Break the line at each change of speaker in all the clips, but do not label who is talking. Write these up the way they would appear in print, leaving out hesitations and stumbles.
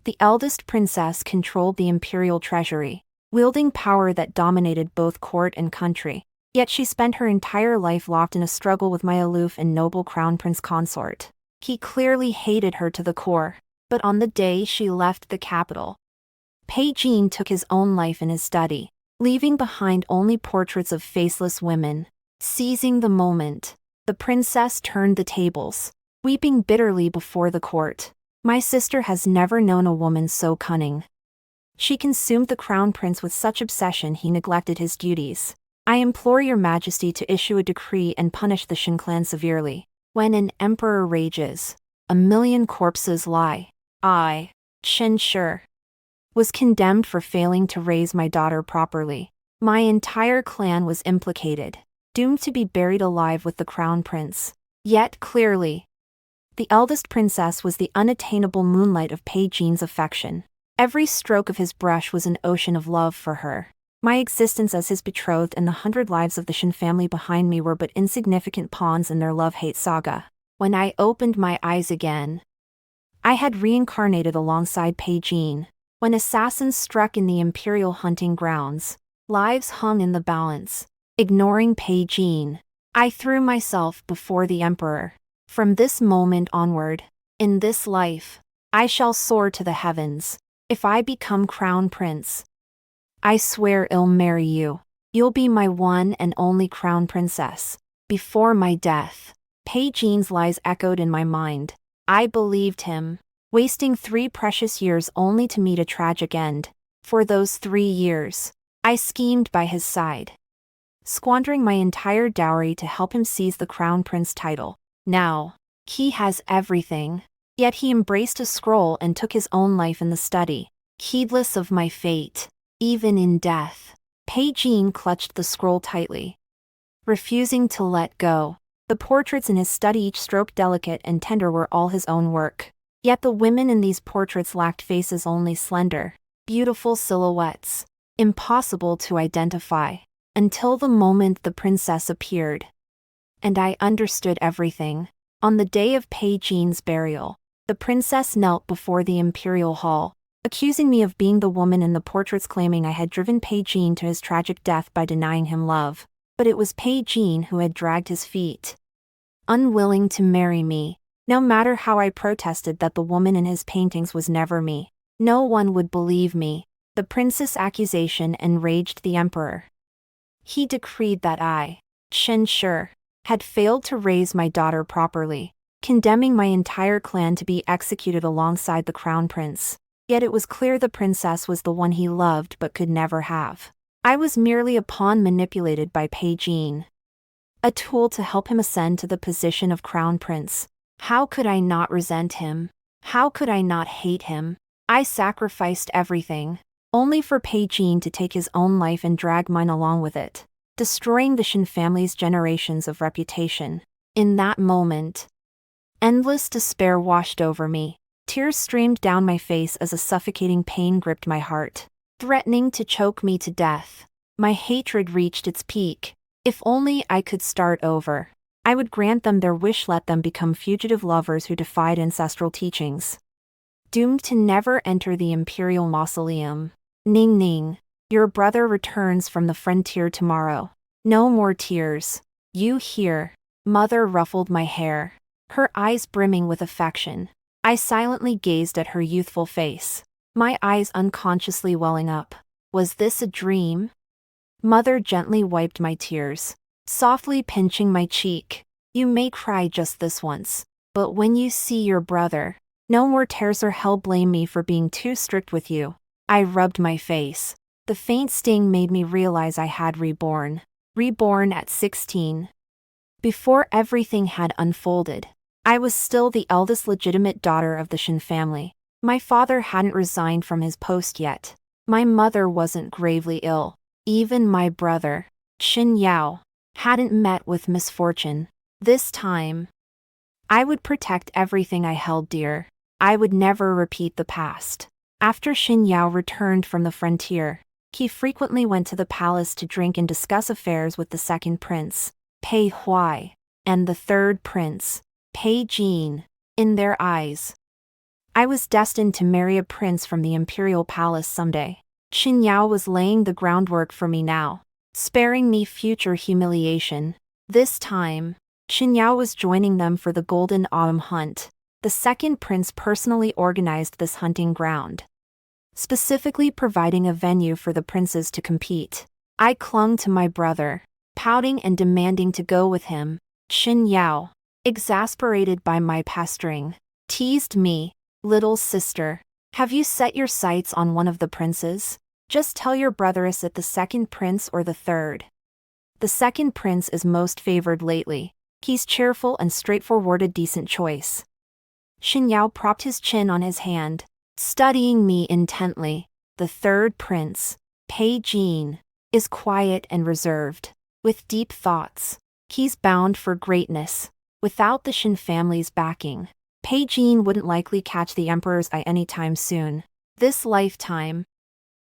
The eldest princess controlled the imperial treasury, wielding power that dominated both court and country. Yet she spent her entire life locked in a struggle with my aloof and noble crown prince consort. He clearly hated her to the core. But on the day she left the capital, Peijin took his own life in his study, leaving behind only portraits of faceless women. Seizing the moment, the princess turned the tables, weeping bitterly before the court. My sister has never known a woman so cunning. She consumed the crown prince with such obsession he neglected his duties. I implore your majesty to issue a decree and punish the Shin clan severely. When an emperor rages, 1,000,000 corpses lie. I, Qin Shi, was condemned for failing to raise my daughter properly. My entire clan was implicated, doomed to be buried alive with the crown prince. Yet clearly, the eldest princess was the unattainable moonlight of Peijin's affection. Every stroke of his brush was an ocean of love for her. My existence as his betrothed and the 100 lives of the Shin family behind me were but insignificant pawns in their love-hate saga. When I opened my eyes again, I had reincarnated alongside Peijin. When assassins struck in the Imperial hunting grounds, lives hung in the balance. Ignoring Peijin, I threw myself before the emperor. From this moment onward, in this life, I shall soar to the heavens. If I become crown prince, I swear I'll marry you. You'll be my one and only crown princess. Before my death, Peijin's lies echoed in my mind. I believed him, wasting 3 precious years only to meet a tragic end. For those 3 years, I schemed by his side, squandering my entire dowry to help him seize the crown prince title. Now, he has everything. Yet he embraced a scroll and took his own life in the study, heedless of my fate. Even in death, Peijin clutched the scroll tightly, refusing to let go. The portraits in his study, each stroke delicate and tender, were all his own work. Yet the women in these portraits lacked faces, only slender, beautiful silhouettes, impossible to identify, until the moment the princess appeared. And I understood everything. On the day of Peijin's burial, the princess knelt before the imperial hall, accusing me of being the woman in the portraits, claiming I had driven Peijin to his tragic death by denying him love. But it was Peijin who had dragged his feet, unwilling to marry me. No matter how I protested that the woman in his paintings was never me, no one would believe me. The princess' accusation enraged the emperor. He decreed that I, Qin Shi, had failed to raise my daughter properly, condemning my entire clan to be executed alongside the crown prince. Yet it was clear the princess was the one he loved but could never have. I was merely a pawn manipulated by Peijin, a tool to help him ascend to the position of crown prince. How could I not resent him? How could I not hate him? I sacrificed everything, only for Peijin to take his own life and drag mine along with it, destroying the Shin family's generations of reputation. In that moment, endless despair washed over me. Tears streamed down my face as a suffocating pain gripped my heart, threatening to choke me to death. My hatred reached its peak. If only I could start over, I would grant them their wish, let them become fugitive lovers who defied ancestral teachings, doomed to never enter the imperial mausoleum. Ning Ning, your brother returns from the frontier tomorrow. No more tears. You hear? Mother ruffled my hair, her eyes brimming with affection. I silently gazed at her youthful face, my eyes unconsciously welling up. Was this a dream? Mother gently wiped my tears, softly pinching my cheek. You may cry just this once, but when you see your brother, no more tears or hell. Blame me for being too strict with you. I rubbed my face. The faint sting made me realize I had reborn. Reborn at 16. Before everything had unfolded, I was still the eldest legitimate daughter of the Shin family. My father hadn't resigned from his post yet. My mother wasn't gravely ill. Even my brother, Shin Yao, hadn't met with misfortune. This time, I would protect everything I held dear. I would never repeat the past. After Shin Yao returned from the frontier, he frequently went to the palace to drink and discuss affairs with the second prince, Pei Huai, and the third prince, Peijin. In their eyes, I was destined to marry a prince from the Imperial palace someday. Qin Yao was laying the groundwork for me now, sparing me future humiliation. This time, Qin Yao was joining them for the Golden Autumn Hunt. The second prince personally organized this hunting ground, specifically providing a venue for the princes to compete. I clung to my brother, pouting and demanding to go with him. Qin Yao, exasperated by my pestering, teased me. Little sister, have you set your sights on one of the princes? Just tell your brother is it the second prince or the third? The second prince is most favored lately. He's cheerful and straightforward, a decent choice. Qin Yao propped his chin on his hand, studying me intently. The third prince, Pei Jin, is quiet and reserved, with deep thoughts. He's bound for greatness. Without the Qin family's backing, Pei Jin wouldn't likely catch the emperor's eye anytime soon. This lifetime,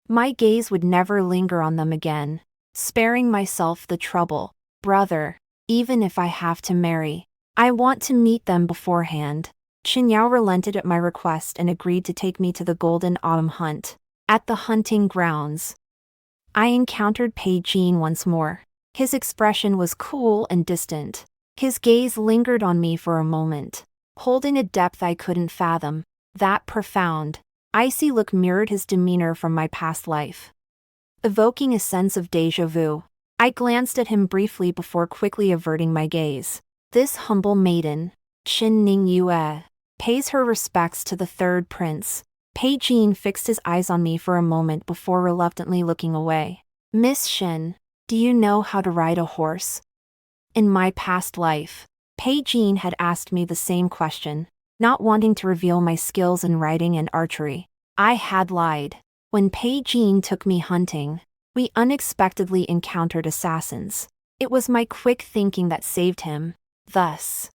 my gaze would never linger on them again, sparing myself the trouble. Brother, even if I have to marry, I want to meet them beforehand. Qin Yao relented at my request and agreed to take me to the Golden Autumn Hunt. At the hunting grounds, I encountered Pei Jin once more. His expression was cool and distant. His gaze lingered on me for a moment, holding a depth I couldn't fathom. That profound, icy look mirrored his demeanor from my past life, evoking a sense of déjà vu. I glanced at him briefly before quickly averting my gaze. This humble maiden, Qin Ningyue, pays her respects to the third prince. Pei Jin fixed his eyes on me for a moment before reluctantly looking away. Miss Qin, do you know how to ride a horse? In my past life, Pei Jin had asked me the same question, not wanting to reveal my skills in riding and archery. I had lied. When Pei Jin took me hunting, we unexpectedly encountered assassins. It was my quick thinking that saved him. Thus,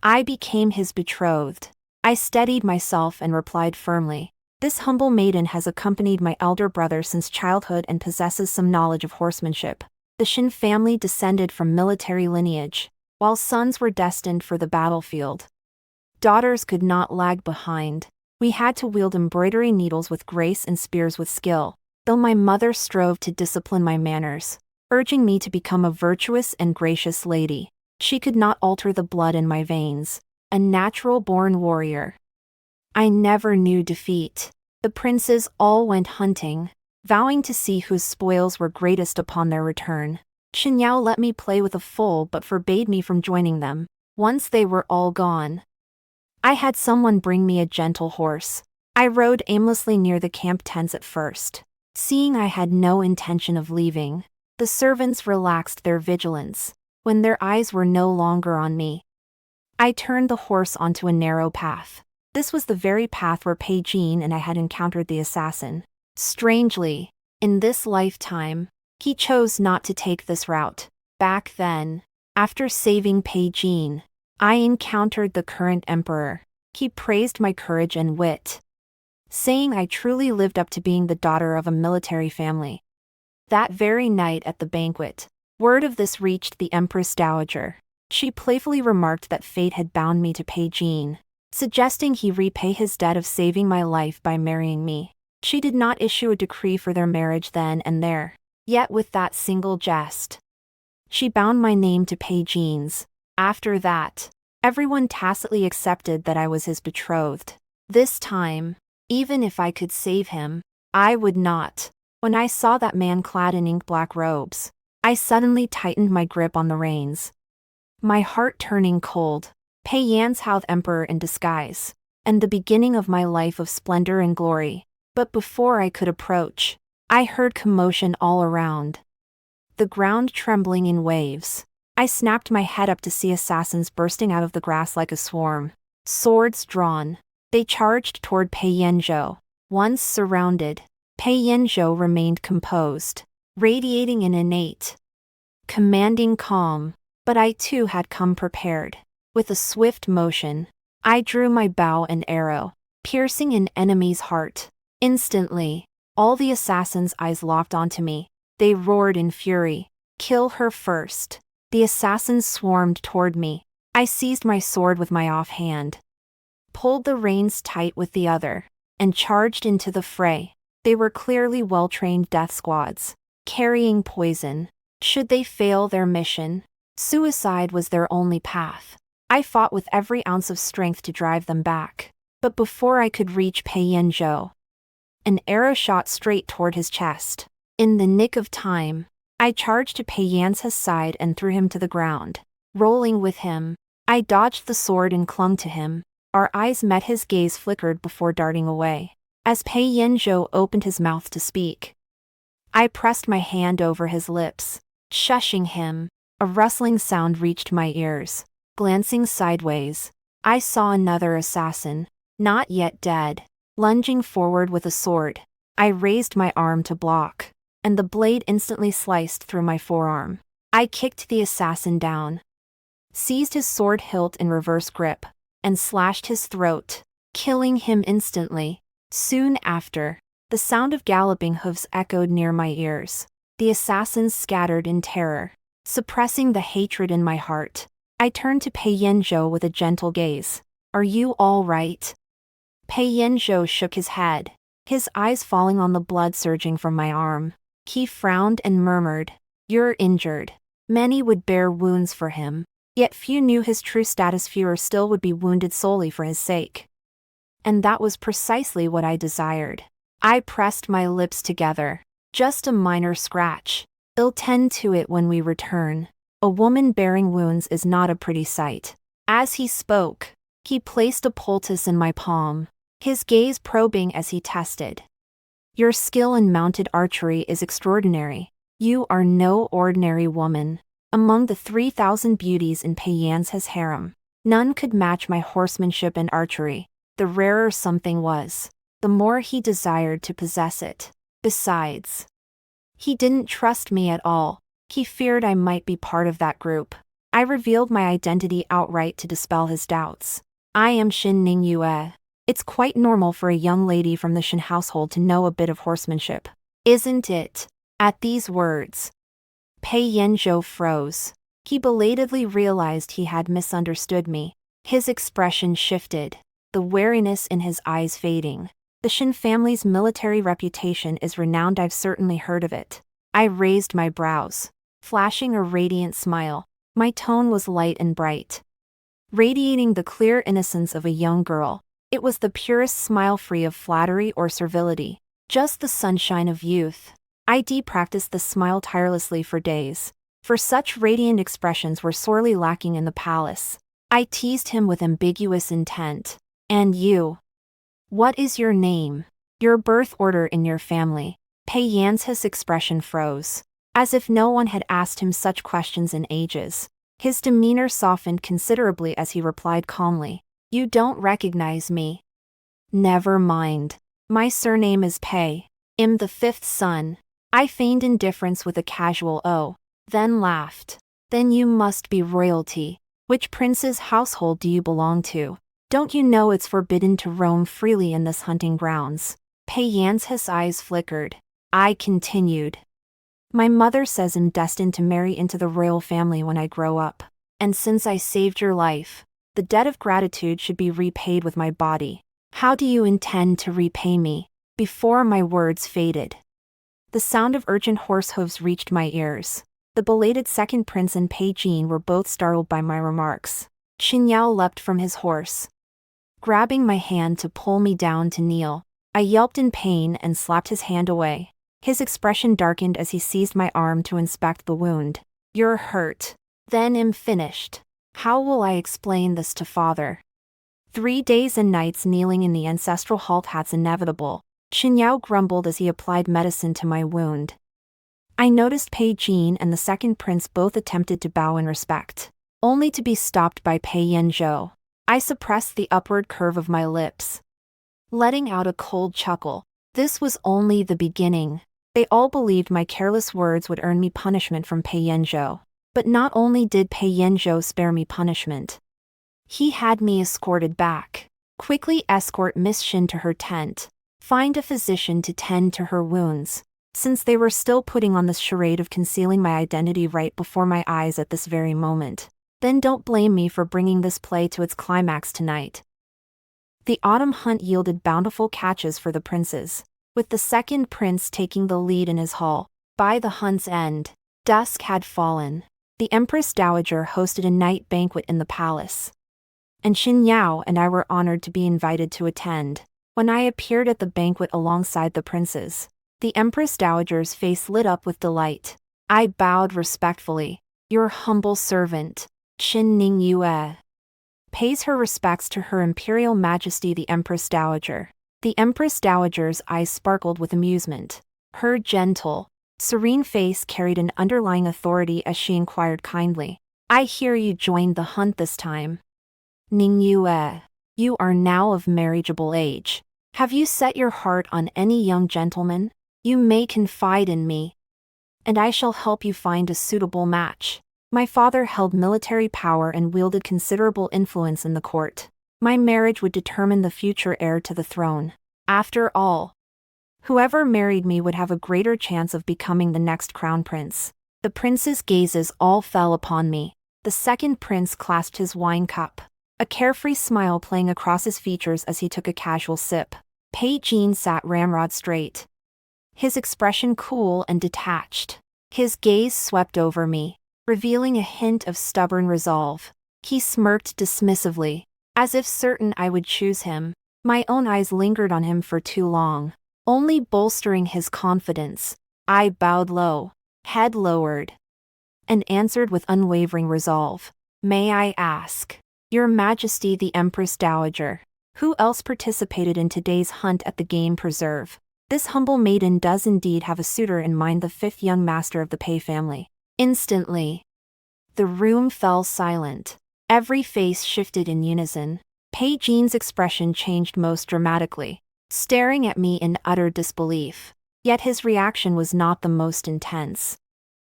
I became his betrothed. I steadied myself and replied firmly. This humble maiden has accompanied my elder brother since childhood and possesses some knowledge of horsemanship. The Qin family descended from military lineage, while sons were destined for the battlefield. Daughters could not lag behind. We had to wield embroidery needles with grace and spears with skill, though my mother strove to discipline my manners, urging me to become a virtuous and gracious lady. She could not alter the blood in my veins, a natural-born warrior. I never knew defeat. The princes all went hunting, vowing to see whose spoils were greatest upon their return. Qin Yao let me play with a foal but forbade me from joining them. Once they were all gone, I had someone bring me a gentle horse. I rode aimlessly near the camp tents at first. Seeing I had no intention of leaving, the servants relaxed their vigilance. When their eyes were no longer on me, I turned the horse onto a narrow path. This was the very path where Pei Jin and I had encountered the assassin. Strangely, in this lifetime, he chose not to take this route. Back then, after saving Pei Jin, I encountered the current emperor. He praised my courage and wit, saying I truly lived up to being the daughter of a military family. That very night at the banquet, word of this reached the Empress Dowager. She playfully remarked that fate had bound me to Pei Jin, suggesting he repay his debt of saving my life by marrying me. She did not issue a decree for their marriage then and there, yet with that single jest, she bound my name to Pei Jin's. After that, everyone tacitly accepted that I was his betrothed. This time, even if I could save him, I would not. When I saw that man clad in ink-black robes, I suddenly tightened my grip on the reins, my heart turning cold. Pei Yan's Houth Emperor in disguise, and the beginning of my life of splendor and glory. But before I could approach, I heard commotion all around, the ground trembling in waves. I snapped my head up to see assassins bursting out of the grass like a swarm. Swords drawn, they charged toward Pei Yanzhou. Once surrounded, Pei Yanzhou remained composed, radiating an innate, commanding calm. But I too had come prepared. With a swift motion, I drew my bow and arrow, piercing an enemy's heart. Instantly, all the assassins' eyes locked onto me. They roared in fury. Kill her first. The assassins swarmed toward me. I seized my sword with my offhand, pulled the reins tight with the other and charged into the fray. They were clearly well-trained death squads, carrying poison. Should they fail their mission, suicide was their only path. I fought with every ounce of strength to drive them back. But before I could reach Pei Yanzhou, an arrow shot straight toward his chest. In the nick of time, I charged to Pei Yanzhe's side and threw him to the ground. Rolling with him, I dodged the sword and clung to him. Our eyes met. His gaze flickered before darting away. As Pei Yanzhou opened his mouth to speak, I pressed my hand over his lips, shushing him. A rustling sound reached my ears. Glancing sideways, I saw another assassin, not yet dead, lunging forward with a sword. I raised my arm to block, and the blade instantly sliced through my forearm. I kicked the assassin down, seized his sword hilt in reverse grip, and slashed his throat, killing him instantly. Soon after, the sound of galloping hooves echoed near my ears. The assassins scattered in terror, suppressing the hatred in my heart. I turned to Pei Yanzhou with a gentle gaze. "Are you all right?" Pei Yanzhou shook his head, his eyes falling on the blood surging from my arm. He frowned and murmured, "You're injured." Many would bear wounds for him, yet few knew his true status. Fewer still would be wounded solely for his sake. And that was precisely what I desired. I pressed my lips together. "Just a minor scratch. They'll tend to it when we return. A woman bearing wounds is not a pretty sight." As he spoke, he placed a poultice in my palm, his gaze probing as he tested. "Your skill in mounted archery is extraordinary. You are no ordinary woman. Among the 3,000 beauties in Pei Yanzhe's harem, none could match my horsemanship and archery. The rarer something was, the more he desired to possess it. Besides, he didn't trust me at all. He feared I might be part of that group." I revealed my identity outright to dispel his doubts. "I am Xin Ningyue. It's quite normal for a young lady from the Xin household to know a bit of horsemanship, isn't it?" At these words, Pei Yanzhou froze. He belatedly realized he had misunderstood me. His expression shifted, the wariness in his eyes fading. "The Xin family's military reputation is renowned. I've certainly heard of it." I raised my brows, flashing a radiant smile. My tone was light and bright, radiating the clear innocence of a young girl. It was the purest smile, free of flattery or servility, just the sunshine of youth. I practiced the smile tirelessly for days, for such radiant expressions were sorely lacking in the palace. I teased him with ambiguous intent. "And you? What is your name? Your birth order in your family?" Pei Yanzhe's expression froze, as if no one had asked him such questions in ages. His demeanor softened considerably as he replied calmly, "You don't recognize me? Never mind. My surname is Pei. I'm the fifth son." I feigned indifference with a casual "oh," then laughed. "Then you must be royalty. Which prince's household do you belong to? Don't you know it's forbidden to roam freely in this hunting grounds?" Pei Yanzhe's eyes flickered. I continued, "My mother says I'm destined to marry into the royal family when I grow up. And since I saved your life, the debt of gratitude should be repaid with my body. How do you intend to repay me?" Before my words faded, the sound of urgent horse hooves reached my ears. The belated second prince and Pei Jin were both startled by my remarks. Qin Yao leapt from his horse, grabbing my hand to pull me down to kneel. I yelped in pain and slapped his hand away. His expression darkened as he seized my arm to inspect the wound. "You're hurt. Then I'm finished. How will I explain this to father?" 3 days and nights kneeling in the ancestral halt that's inevitable. Qin Yao grumbled as he applied medicine to my wound. I noticed Pei Jin and the second prince both attempted to bow in respect, only to be stopped by Pei Yanzhou. I suppressed the upward curve of my lips, letting out a cold chuckle. This was only the beginning. They all believed my careless words would earn me punishment from Pei Yanzhou. But not only did Pei Yanzhou spare me punishment, he had me escorted back. "Quickly escort Miss Xin to her tent. Find a physician to tend to her wounds." Since they were still putting on this charade of concealing my identity right before my eyes at this very moment, then don't blame me for bringing this play to its climax tonight. The autumn hunt yielded bountiful catches for the princes, with the second prince taking the lead in his haul. By the hunt's end, dusk had fallen. The Empress Dowager hosted a night banquet in the palace, and Xin Yao and I were honored to be invited to attend. When I appeared at the banquet alongside the princes, the Empress Dowager's face lit up with delight. I bowed respectfully. Your humble servant, Qin Ning Yue, pays her respects to Her Imperial Majesty the Empress Dowager. The Empress Dowager's eyes sparkled with amusement. Her gentle, serene face carried an underlying authority as she inquired kindly, I hear you joined the hunt this time. Ning Yue, you are now of marriageable age. Have you set your heart on any young gentleman? You may confide in me, and I shall help you find a suitable match. My father held military power and wielded considerable influence in the court. My marriage would determine the future heir to the throne. After all, whoever married me would have a greater chance of becoming the next crown prince. The prince's gazes all fell upon me. The second prince clasped his wine cup, a carefree smile playing across his features as he took a casual sip. Pei Jin sat ramrod straight, his expression cool and detached. His gaze swept over me, revealing a hint of stubborn resolve. He smirked dismissively, as if certain I would choose him. My own eyes lingered on him for too long, only bolstering his confidence. I bowed low, head lowered, and answered with unwavering resolve. May I ask, Your Majesty the Empress Dowager, who else participated in today's hunt at the game preserve? This humble maiden does indeed have a suitor in mind, the fifth young master of the Pei family. Instantly, the room fell silent. Every face shifted in unison. Pei Jin's expression changed most dramatically, staring at me in utter disbelief. Yet his reaction was not the most intense.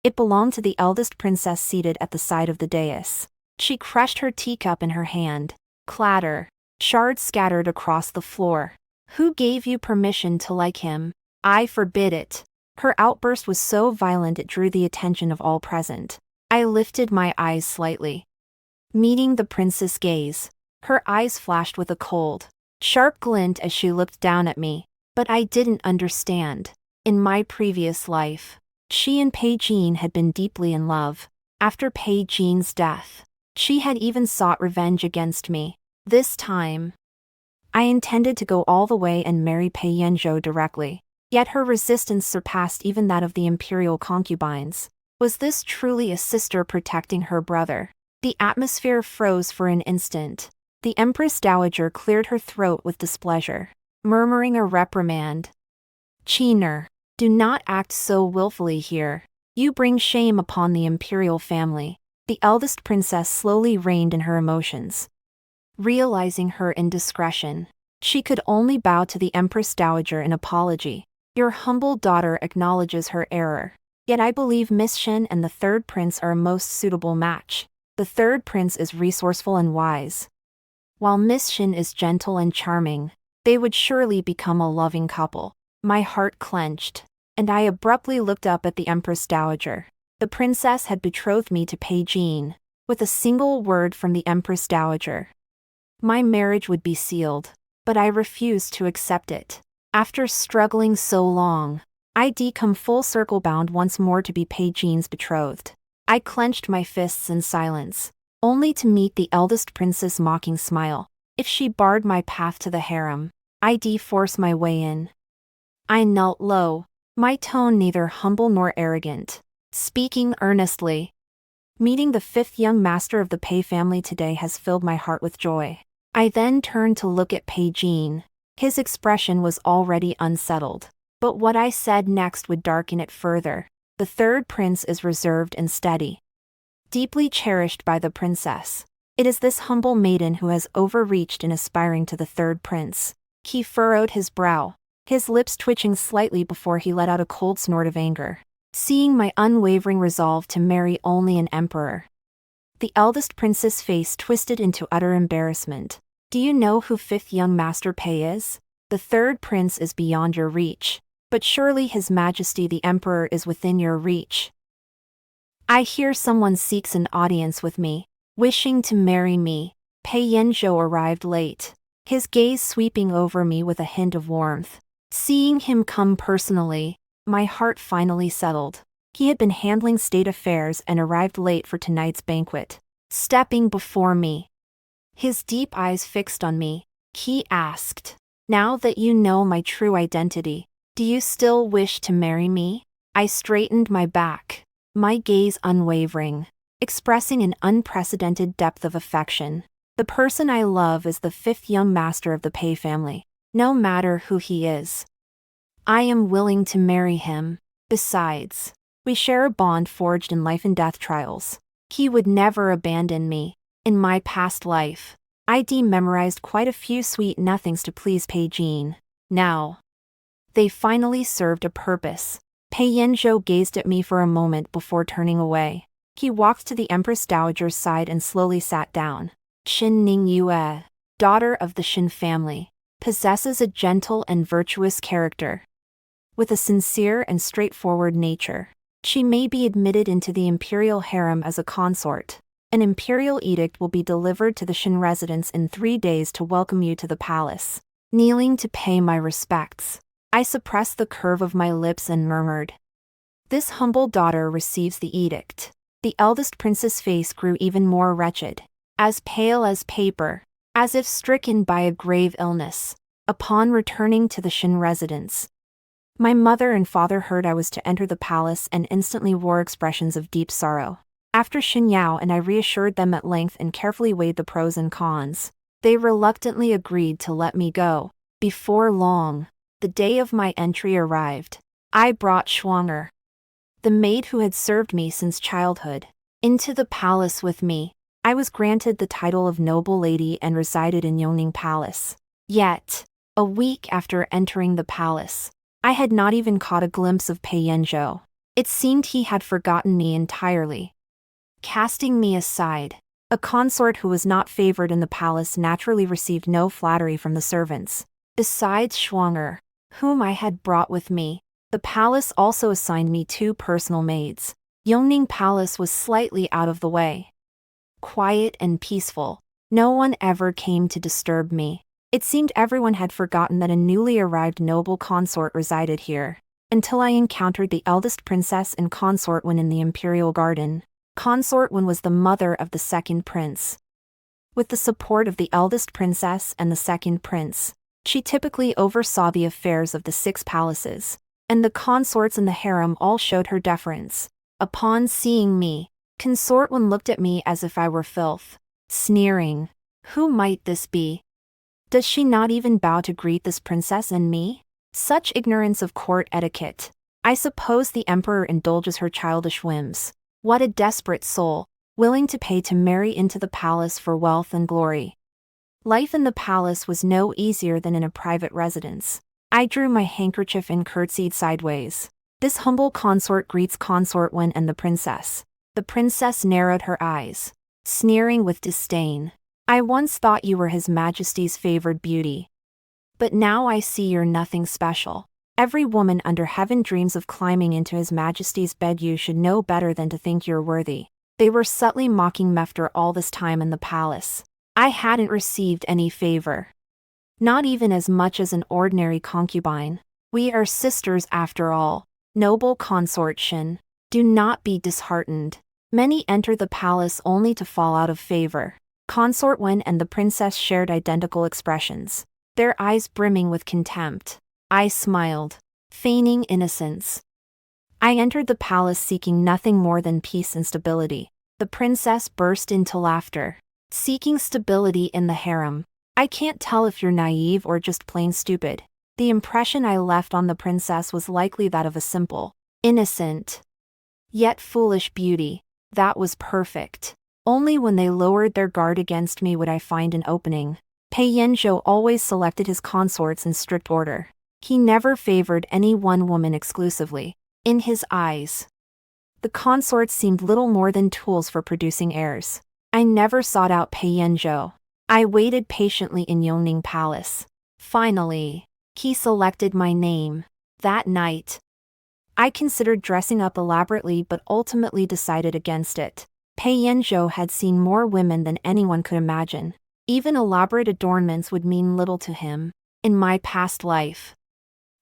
It belonged to the eldest princess seated at the side of the dais. She crushed her teacup in her hand. Clatter. Shards scattered across the floor. Who gave you permission to like him? I forbid it. Her outburst was so violent it drew the attention of all present. I lifted my eyes slightly, meeting the princess' gaze. Her eyes flashed with a cold, sharp glint as she looked down at me. But I didn't understand. In my previous life, she and Pei Jin had been deeply in love. After Pei Jin's death, she had even sought revenge against me. This time, I intended to go all the way and marry Pei Yanzhou directly. Yet her resistance surpassed even that of the imperial concubines. Was this truly a sister protecting her brother? The atmosphere froze for an instant. The Empress Dowager cleared her throat with displeasure, murmuring a reprimand. Qiner, do not act so willfully here. You bring shame upon the imperial family. The eldest princess slowly reined in her emotions. Realizing her indiscretion, she could only bow to the Empress Dowager in apology. Your humble daughter acknowledges her error. Yet I believe Miss Shen and the third prince are a most suitable match. The third prince is resourceful and wise, while Miss Shen is gentle and charming. They would surely become a loving couple. My heart clenched, and I abruptly looked up at the Empress Dowager. The princess had betrothed me to Pei Jin. With a single word from the Empress Dowager, my marriage would be sealed. But I refused to accept it. After struggling so long, I'd come full circle bound once more to be Pei Jin's betrothed. I clenched my fists in silence, only to meet the eldest princess' mocking smile. If she barred my path to the harem, I'd force my way in. I knelt low, my tone neither humble nor arrogant, speaking earnestly. Meeting the fifth young master of the Pei family today has filled my heart with joy. I then turned to look at Pei Jin. His expression was already unsettled, but what I said next would darken it further. The third prince is reserved and steady, deeply cherished by the princess. It is this humble maiden who has overreached in aspiring to the third prince. He furrowed his brow, his lips twitching slightly before he let out a cold snort of anger. Seeing my unwavering resolve to marry only an emperor, the eldest princess' face twisted into utter embarrassment. Do you know who fifth young master Pei is? The third prince is beyond your reach, but surely His Majesty the Emperor is within your reach. I hear someone seeks an audience with me, wishing to marry me. Pei Yanzhou arrived late, his gaze sweeping over me with a hint of warmth. Seeing him come personally, my heart finally settled. He had been handling state affairs and arrived late for tonight's banquet. Stepping before me, his deep eyes fixed on me, he asked, "Now that you know my true identity, do you still wish to marry me?" I straightened my back, my gaze unwavering, expressing an unprecedented depth of affection. The person I love is the fifth young master of the Pei family, no matter who he is. I am willing to marry him. Besides, we share a bond forged in life and death trials. He would never abandon me. In my past life, I memorized quite a few sweet nothings to please Pei Jin. Now, they finally served a purpose. Pei Yanzhou gazed at me for a moment before turning away. He walked to the Empress Dowager's side and slowly sat down. Qin Ningyue, daughter of the Qin family, possesses a gentle and virtuous character. With a sincere and straightforward nature, she may be admitted into the Imperial harem as a consort. An Imperial edict will be delivered to the Qin residence in 3 days to welcome you to the palace. Kneeling to pay my respects, I suppressed the curve of my lips and murmured, "This humble daughter receives the edict." The eldest prince's face grew even more wretched, as pale as paper, as if stricken by a grave illness. Upon returning to the Qin residence, my mother and father heard I was to enter the palace and instantly wore expressions of deep sorrow. After Xin Yao and I reassured them at length and carefully weighed the pros and cons, they reluctantly agreed to let me go. Before long, the day of my entry arrived. I brought Schwanger, the maid who had served me since childhood, into the palace with me. I was granted the title of noble lady and resided in Yongning Palace. Yet, a week after entering the palace, I had not even caught a glimpse of Pei Yanzhou. It seemed he had forgotten me entirely. Casting me aside, a consort who was not favored in the palace naturally received no flattery from the servants. Besides Schwanger, whom I had brought with me, the palace also assigned me 2 personal maids. Yongning Palace was slightly out of the way, quiet and peaceful. No one ever came to disturb me. It seemed everyone had forgotten that a newly arrived noble consort resided here, until I encountered the eldest princess and consort when in the Imperial garden. Consort Wen was the mother of the second prince. With the support of the eldest princess and the second prince, she typically oversaw the affairs of the 6 palaces, and the consorts in the harem all showed her deference. Upon seeing me, Consort Wen looked at me as if I were filth, sneering, "Who might this be? Does she not even bow to greet this princess and me?" Such ignorance of court etiquette. I suppose the emperor indulges her childish whims. What a desperate soul, willing to pay to marry into the palace for wealth and glory. Life in the palace was no easier than in a private residence. I drew my handkerchief and curtsied sideways. This humble consort greets Consort Wen and the princess. The princess narrowed her eyes, sneering with disdain. "I once thought you were His Majesty's favored beauty. But now I see you're nothing special. Every woman under heaven dreams of climbing into His Majesty's bed. You should know better than to think you're worthy." They were subtly mocking me after all this time in the palace. I hadn't received any favor. Not even as much as an ordinary concubine. We are sisters after all. Noble consort Shin, do not be disheartened. Many enter the palace only to fall out of favor. Consort Wen and the princess shared identical expressions, their eyes brimming with contempt. I smiled, feigning innocence. I entered the palace seeking nothing more than peace and stability. The princess burst into laughter. "Seeking stability in the harem? I can't tell if you're naive or just plain stupid." The impression I left on the princess was likely that of a simple, innocent, yet foolish beauty. That was perfect. Only when they lowered their guard against me would I find an opening. Pei Yanzhou always selected his consorts in strict order. He never favored any one woman exclusively. In his eyes, the consorts seemed little more than tools for producing heirs. I never sought out Pei Yanzhou. I waited patiently in Yongning Palace. Finally, he selected my name. That night, I considered dressing up elaborately but ultimately decided against it. Pei Yanzhou had seen more women than anyone could imagine. Even elaborate adornments would mean little to him. In my past life,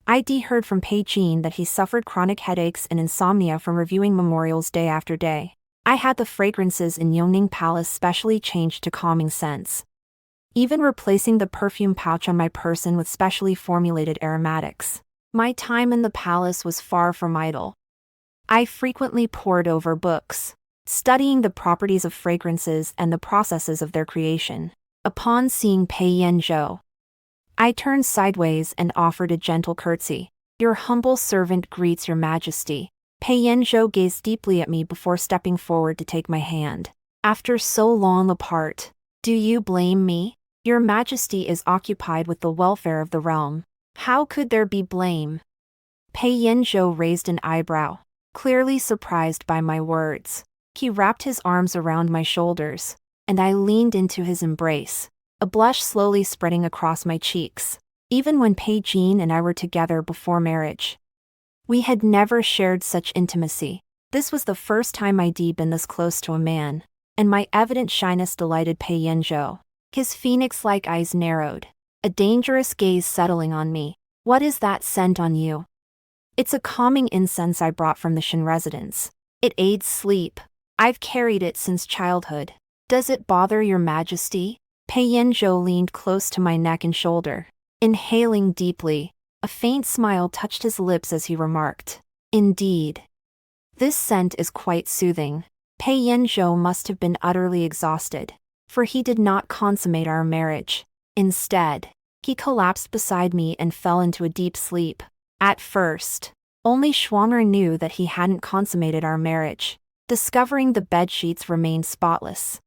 I'd heard from Pei Jin that he suffered chronic headaches and insomnia from reviewing memorials day after day. I had the fragrances in Yongning Palace specially changed to calming scents, even replacing the perfume pouch on my person with specially formulated aromatics. My time in the palace was far from idle. I frequently pored over books, studying the properties of fragrances and the processes of their creation. Upon seeing Pei Yanzhou, I turned sideways and offered a gentle curtsy. "Your humble servant greets your majesty." Pei Yanzhou gazed deeply at me before stepping forward to take my hand. "After so long apart, do you blame me? Your majesty is occupied with the welfare of the realm. How could there be blame?" Pei Yanzhou raised an eyebrow, clearly surprised by my words. He wrapped his arms around my shoulders, and I leaned into his embrace, a blush slowly spreading across my cheeks. Even when Pei Jin and I were together before marriage, we had never shared such intimacy. This was the first time I'd been this close to a man, and my evident shyness delighted Pei Yanzhou. His phoenix-like eyes narrowed, a dangerous gaze settling on me. "What is that scent on you?" "It's a calming incense I brought from the Shin residence. It aids sleep. I've carried it since childhood." "Does it bother your majesty?" Pei Yanzhou leaned close to my neck and shoulder. Inhaling deeply, a faint smile touched his lips as he remarked, "Indeed. This scent is quite soothing." Pei Yanzhou must have been utterly exhausted, for he did not consummate our marriage. Instead, he collapsed beside me and fell into a deep sleep. At first, only Schwanger knew that he hadn't consummated our marriage. Discovering the bedsheets remained spotless,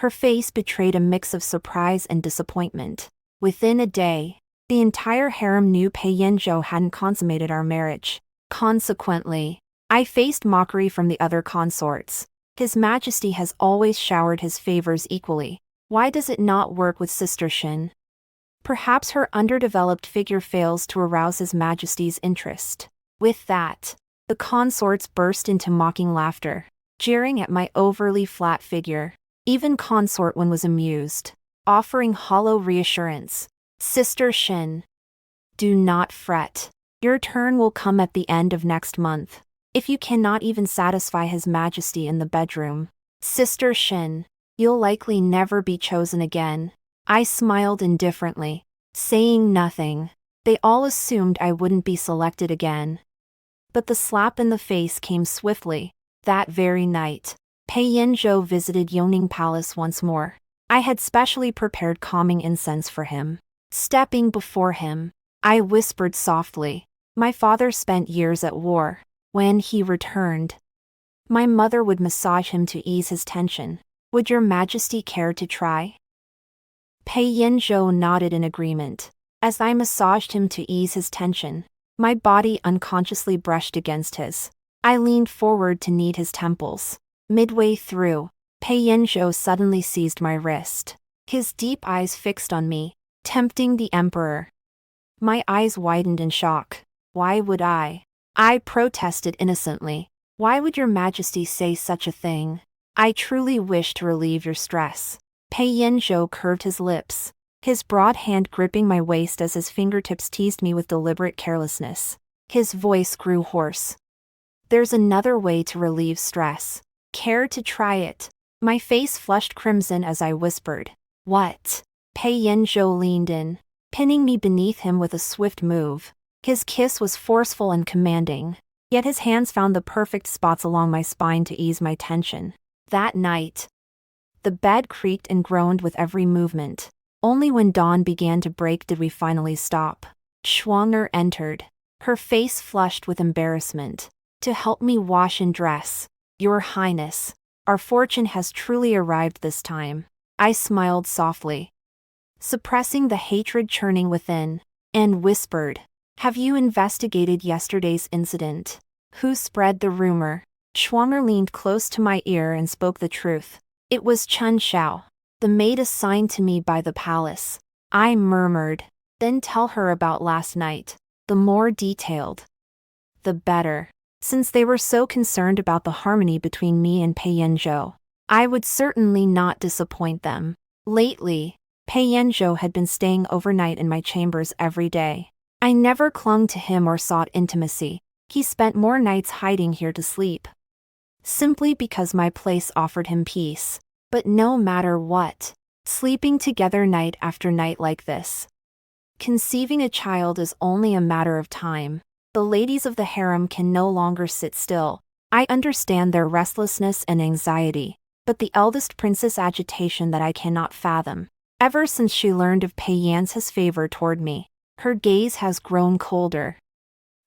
her face betrayed a mix of surprise and disappointment. Within a day, the entire harem knew Pei Yanzhou hadn't consummated our marriage. Consequently, I faced mockery from the other consorts. "His Majesty has always showered his favors equally. Why does it not work with Sister Shin? Perhaps her underdeveloped figure fails to arouse His Majesty's interest." With that, the consorts burst into mocking laughter, jeering at my overly flat figure. Even Consort One was amused, offering hollow reassurance. "Sister Shin, do not fret. Your turn will come at the end of next month. If you cannot even satisfy His Majesty in the bedroom, Sister Shin, you'll likely never be chosen again." I smiled indifferently, saying nothing. They all assumed I wouldn't be selected again. But the slap in the face came swiftly. That very night, Pei Yanzhou visited Yongning Palace once more. I had specially prepared calming incense for him. Stepping before him, I whispered softly, "My father spent years at war. When he returned, my mother would massage him to ease his tension. Would your majesty care to try?" Pei Yanzhou nodded in agreement. As I massaged him to ease his tension, my body unconsciously brushed against his. I leaned forward to knead his temples. Midway through, Pei Yanzhou suddenly seized my wrist, his deep eyes fixed on me, tempting the emperor. My eyes widened in shock. "Why would I?" I protested innocently. "Why would your majesty say such a thing? I truly wish to relieve your stress." Pei Yanzhou curved his lips, his broad hand gripping my waist as his fingertips teased me with deliberate carelessness. His voice grew hoarse. "There's another way to relieve stress. Care to try it?" My face flushed crimson as I whispered, "What?" Pei Yanzhou leaned in, pinning me beneath him with a swift move. His kiss was forceful and commanding, yet his hands found the perfect spots along my spine to ease my tension. That night, the bed creaked and groaned with every movement. Only when dawn began to break did we finally stop. Schwanger entered, her face flushed with embarrassment. "To help me wash and dress, Your Highness. Our fortune has truly arrived this time." I smiled softly, suppressing the hatred churning within, and whispered, "Have you investigated yesterday's incident? Who spread the rumor?" Schwanger leaned close to my ear and spoke the truth. "It was Chen Xiao, the maid assigned to me by the palace." I murmured, "Then tell her about last night. The more detailed, the better." Since they were so concerned about the harmony between me and Pei Yanzhou, I would certainly not disappoint them. Lately, Pei Yanzhou had been staying overnight in my chambers every day. I never clung to him or sought intimacy. He spent more nights hiding here to sleep. Simply because my place offered him peace. But no matter what, sleeping together night after night like this. Conceiving a child is only a matter of time. The ladies of the harem can no longer sit still. I understand their restlessness and anxiety, but the eldest princess' agitation that I cannot fathom. Ever since she learned of Pei Yan's favor toward me, her gaze has grown colder.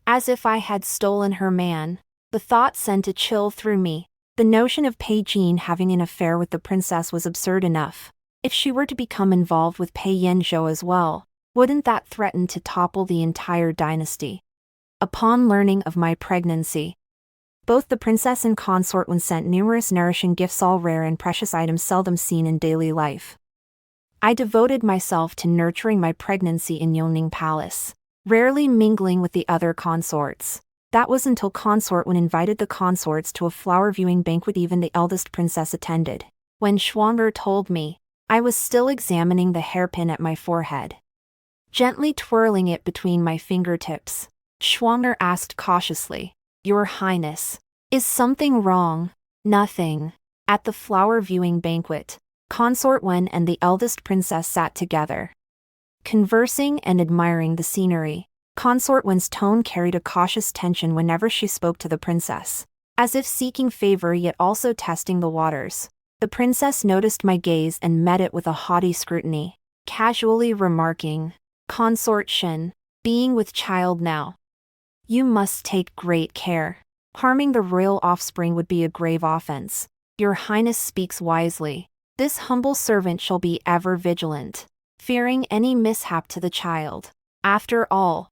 As if I had stolen her man. The thought sent a chill through me. The notion of Pei Jin having an affair with the princess was absurd enough. If she were to become involved with Pei Yanzhou as well, wouldn't that threaten to topple the entire dynasty? Upon learning of my pregnancy, both the princess and consort sent numerous nourishing gifts, all rare and precious items seldom seen in daily life. I devoted myself to nurturing my pregnancy in Yongning Palace, rarely mingling with the other consorts. That was until consort invited the consorts to a flower-viewing banquet even the eldest princess attended. When Schwanger told me, I was still examining the hairpin at my forehead. Gently twirling it between my fingertips, Schwanger asked cautiously, "Your Highness, is something wrong?" "Nothing." At the flower-viewing banquet, Consort Wen and the eldest princess sat together, conversing and admiring the scenery. Consort Wen's tone carried a cautious tension whenever she spoke to the princess, as if seeking favor yet also testing the waters. The princess noticed my gaze and met it with a haughty scrutiny, casually remarking, "Consort Shen, being with child now. You must take great care. Harming the royal offspring would be a grave offense. Your Highness speaks wisely. This humble servant shall be ever vigilant, fearing any mishap to the child. After all,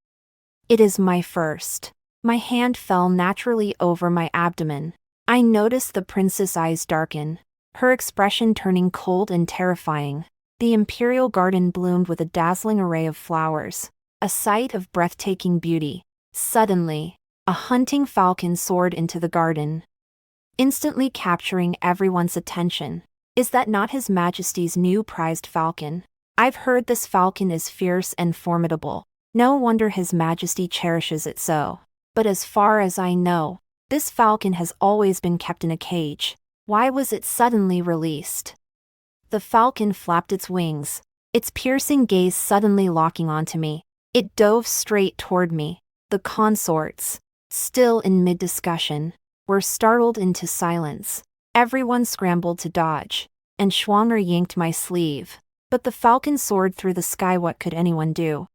it is my first." My hand fell naturally over my abdomen. I noticed the princess' eyes darken, her expression turning cold and terrifying. The Imperial garden bloomed with a dazzling array of flowers, a sight of breathtaking beauty. Suddenly, a hunting falcon soared into the garden, instantly capturing everyone's attention. Is that not His Majesty's new prized falcon? I've heard this falcon is fierce and formidable. No wonder His Majesty cherishes it so. But as far as I know, this falcon has always been kept in a cage. Why was it suddenly released? The falcon flapped its wings, its piercing gaze suddenly locking onto me. It dove straight toward me. The consorts, still in mid-discussion, were startled into silence. Everyone scrambled to dodge, and Schwanger yanked my sleeve. But the falcon soared through the sky. What could anyone do?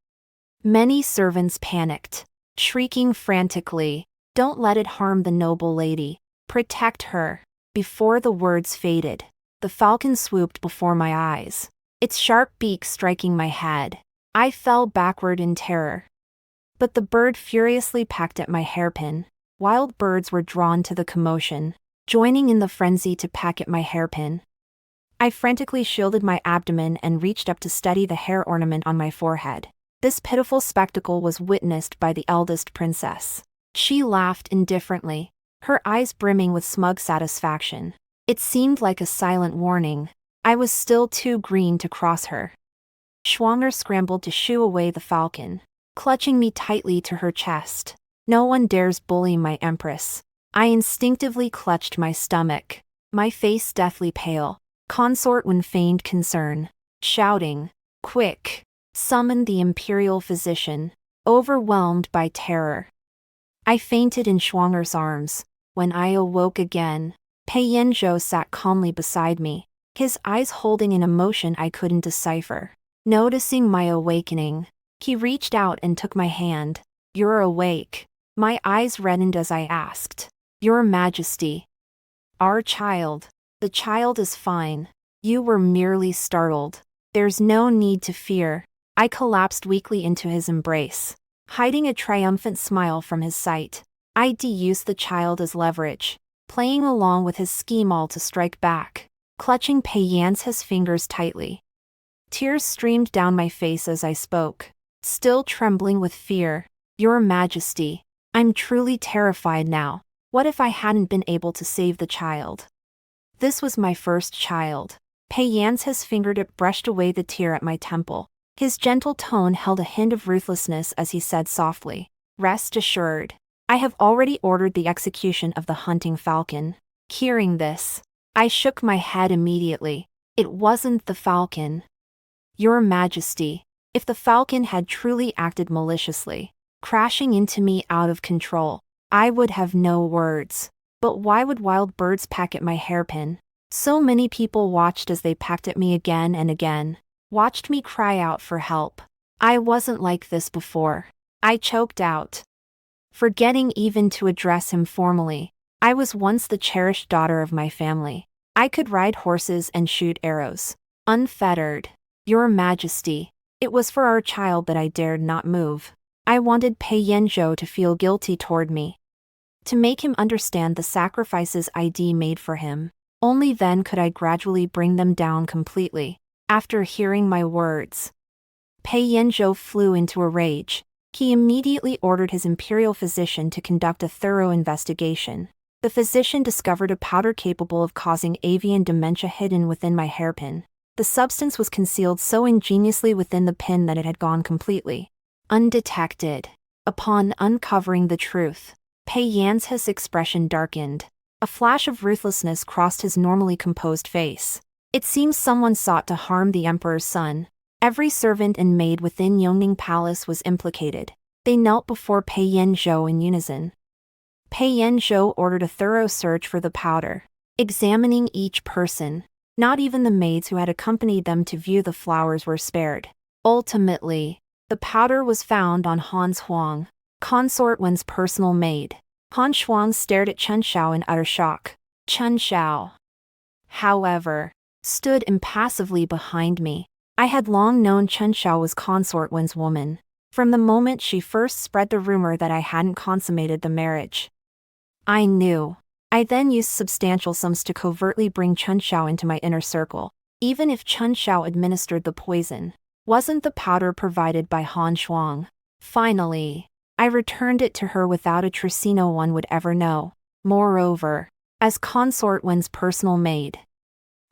Many servants panicked, shrieking frantically, "Don't let it harm the noble lady. Protect her." Before the words faded, the falcon swooped before my eyes, its sharp beak striking my head. I fell backward in terror. But the bird furiously pecked at my hairpin. Wild birds were drawn to the commotion, joining in the frenzy to peck at my hairpin. I frantically shielded my abdomen and reached up to steady the hair ornament on my forehead. This pitiful spectacle was witnessed by the eldest princess. She laughed indifferently, her eyes brimming with smug satisfaction. It seemed like a silent warning. I was still too green to cross her. Schwanger scrambled to shoo away the falcon, clutching me tightly to her chest. No one dares bully my empress. I instinctively clutched my stomach, my face deathly pale. Consort Wen feigned concern, shouting, "Quick! Summon the Imperial physician," overwhelmed by terror. I fainted in Schwanger's arms. When I awoke again, Pei Yanzhou sat calmly beside me, his eyes holding an emotion I couldn't decipher. Noticing my awakening, he reached out and took my hand. "You're awake." My eyes reddened as I asked, "Your Majesty." "Our child. The child is fine. You were merely startled. There's no need to fear." I collapsed weakly into his embrace, hiding a triumphant smile from his sight. I'd used the child as leverage, playing along with his scheme all to strike back, clutching Pei Yan's fingers tightly. Tears streamed down my face as I spoke, still trembling with fear. "Your Majesty, I'm truly terrified now. What if I hadn't been able to save the child? This was my first child. Pei Yan's fingertip brushed away the tear at my temple. His gentle tone held a hint of ruthlessness as he said softly, "Rest assured. I have already ordered the execution of the hunting falcon." Hearing this, I shook my head immediately. It wasn't the falcon. "Your Majesty, if the falcon had truly acted maliciously, crashing into me out of control, I would have no words. But why would wild birds peck at my hairpin?" So many people watched as they pecked at me again and again, watched me cry out for help. I wasn't like this before. I choked out, forgetting even to address him formally. I was once the cherished daughter of my family. I could ride horses and shoot arrows, unfettered. "Your Majesty, it was for our child that I dared not move." I wanted Pei Yanzhou to feel guilty toward me, to make him understand the sacrifices I'd made for him. Only then could I gradually bring them down completely. After hearing my words, Pei Yanzhou flew into a rage. He immediately ordered his imperial physician to conduct a thorough investigation. The physician discovered a powder capable of causing avian dementia hidden within my hairpin. The substance was concealed so ingeniously within the pin that it had gone completely undetected. Upon uncovering the truth, Pei Yan's expression darkened. A flash of ruthlessness crossed his normally composed face. It seems someone sought to harm the emperor's son. Every servant and maid within Yongning Palace was implicated. They knelt before Pei Yanzhou in unison. Pei Yanzhou ordered a thorough search for the powder, examining each person. Not even the maids who had accompanied them to view the flowers were spared. Ultimately, the powder was found on Han Huang, Consort Wen's personal maid. Han Shuang stared at Chen Xiao in utter shock. Chen Xiao, however, stood impassively behind me. I had long known Chen Xiao was Consort Wen's woman, from the moment she first spread the rumor that I hadn't consummated the marriage. I knew. I then used substantial sums to covertly bring Chen Xiao into my inner circle. Even if Chen Xiao administered the poison, wasn't the powder provided by Han Shuang? Finally, I returned it to her without a trace no one would ever know. Moreover, as Consort Wen's personal maid,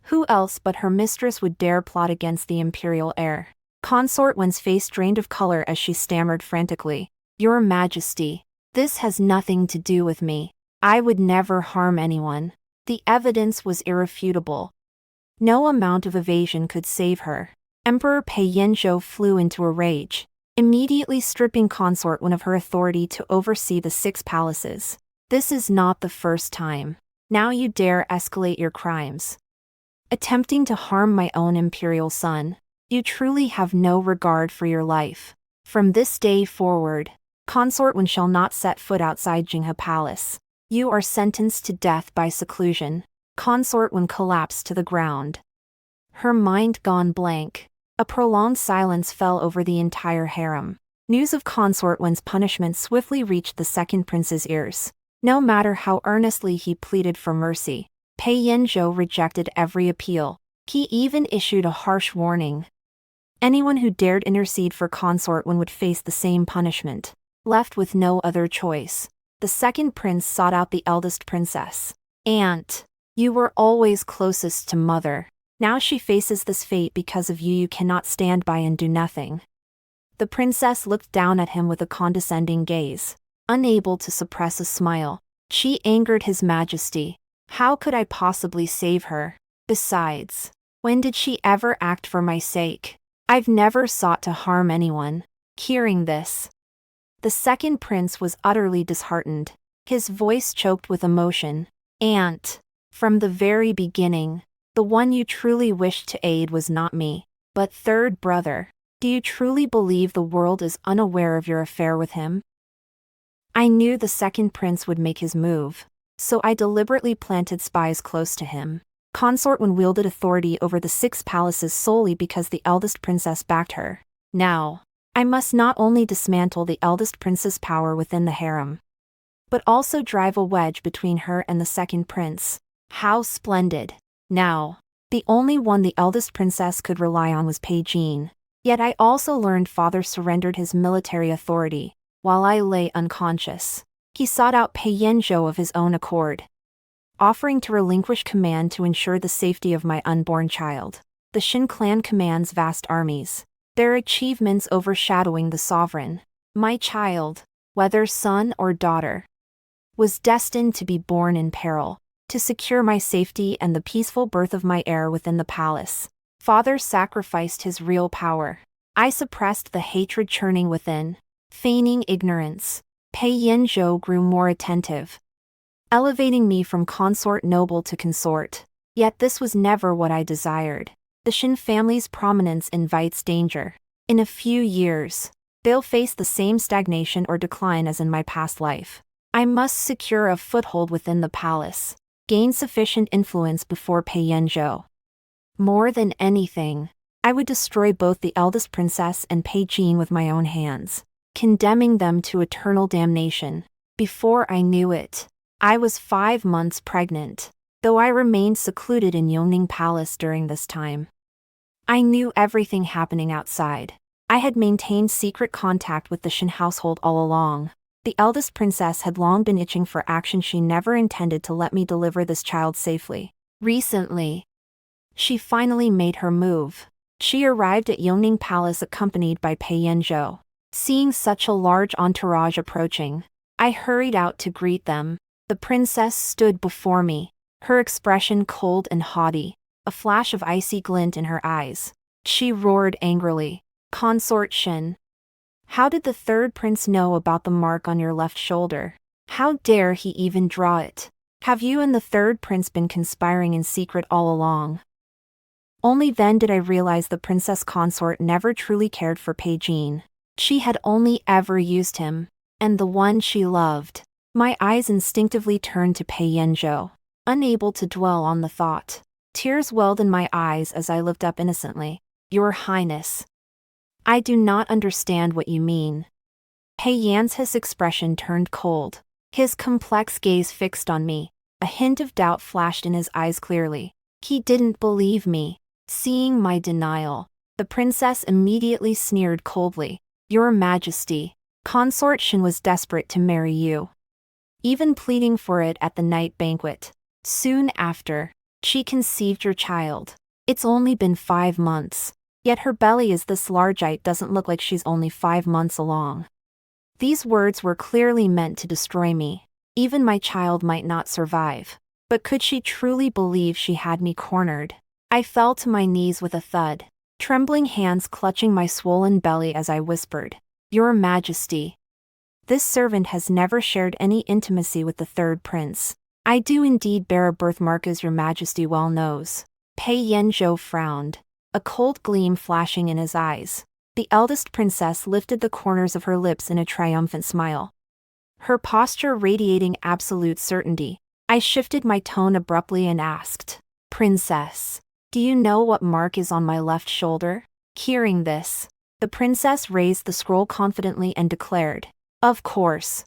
who else but her mistress would dare plot against the imperial heir? Consort Wen's face drained of color as she stammered frantically, "Your Majesty, this has nothing to do with me. I would never harm anyone." The evidence was irrefutable. No amount of evasion could save her. Emperor Pei Yanzhou flew into a rage, immediately stripping Consort Wen of her authority to oversee the 6 palaces. "This is not the first time. Now you dare escalate your crimes, attempting to harm my own imperial son. You truly have no regard for your life. From this day forward, Consort Wen shall not set foot outside Jinghe Palace. You are sentenced to death by seclusion." Consort Wen collapsed to the ground, her mind gone blank. A prolonged silence fell over the entire harem. News of Consort Wen's punishment swiftly reached the second prince's ears. No matter how earnestly he pleaded for mercy, Pei Yanzhou rejected every appeal. He even issued a harsh warning. Anyone who dared intercede for Consort Wen would face the same punishment. Left with no other choice, the second prince sought out the eldest princess. "Aunt, you were always closest to mother. Now she faces this fate because of you. You cannot stand by and do nothing." The princess looked down at him with a condescending gaze, unable to suppress a smile. She angered his majesty. How could I possibly save her? Besides, when did she ever act for my sake? I've never sought to harm anyone. Hearing this, the second prince was utterly disheartened. His voice choked with emotion. "Aunt, from the very beginning, the one you truly wished to aid was not me, but third brother. Do you truly believe the world is unaware of your affair with him?" I knew the second prince would make his move, so I deliberately planted spies close to him. Consort Wen wielded authority over the 6 palaces solely because the eldest princess backed her. Now, I must not only dismantle the eldest prince's power within the harem, but also drive a wedge between her and the second prince. How splendid! Now, the only one the eldest princess could rely on was Pei Jin. Yet I also learned father surrendered his military authority, while I lay unconscious. He sought out Pei Yanzhou of his own accord. offering to relinquish command to ensure the safety of my unborn child. The Shin clan commands vast armies, their achievements overshadowing the sovereign. My child, whether son or daughter, was destined to be born in peril. To secure my safety and the peaceful birth of my heir within the palace, father sacrificed his real power. I suppressed the hatred churning within, feigning ignorance. Pei Yanzhou grew more attentive, elevating me from consort noble to consort. Yet this was never what I desired. The Shin family's prominence invites danger. In a few years, they'll face the same stagnation or decline as in my past life. I must secure a foothold within the palace, gain sufficient influence before Pei Yanzhou. More than anything, I would destroy both the eldest princess and Pei Jin with my own hands, condemning them to eternal damnation. Before I knew it, I was 5 months pregnant, though I remained secluded in Yongning Palace during this time. I knew everything happening outside. I had maintained secret contact with the Shin household all along. The eldest princess had long been itching for action. She never intended to let me deliver this child safely. Recently, she finally made her move. She arrived at Yongning Palace accompanied by Pei Yanzhou. Seeing such a large entourage approaching, I hurried out to greet them. The princess stood before me, her expression cold and haughty, a flash of icy glint in her eyes. She roared angrily, "Consort Shin! How did the third prince know about the mark on your left shoulder? How dare he even draw it? Have you and the third prince been conspiring in secret all along?" Only then did I realize the princess consort never truly cared for Pei Jin. She had only ever used him, and the one she loved. My eyes instinctively turned to Pei Yanzhou, unable to dwell on the thought. Tears welled in my eyes as I looked up innocently. "Your Highness, I do not understand what you mean." Pei Yanzhou's expression turned cold, his complex gaze fixed on me. A hint of doubt flashed in his eyes clearly. He didn't believe me. Seeing my denial, the princess immediately sneered coldly. "Your Majesty, Consort Shin was desperate to marry you, even pleading for it at the night banquet. Soon after, she conceived your child. It's only been 5 months. Yet her belly is this large. It doesn't look like she's only 5 months along." These words were clearly meant to destroy me. Even my child might not survive. But could she truly believe she had me cornered? I fell to my knees with a thud, trembling hands clutching my swollen belly as I whispered, "Your Majesty, this servant has never shared any intimacy with the third prince. I do indeed bear a birthmark, as your Majesty well knows." Pei Yanzhou frowned, a cold gleam flashing in his eyes. The eldest princess lifted the corners of her lips in a triumphant smile, her posture radiating absolute certainty. I shifted my tone abruptly and asked, "Princess, do you know what mark is on my left shoulder?" Hearing this, the princess raised the scroll confidently and declared, "Of course.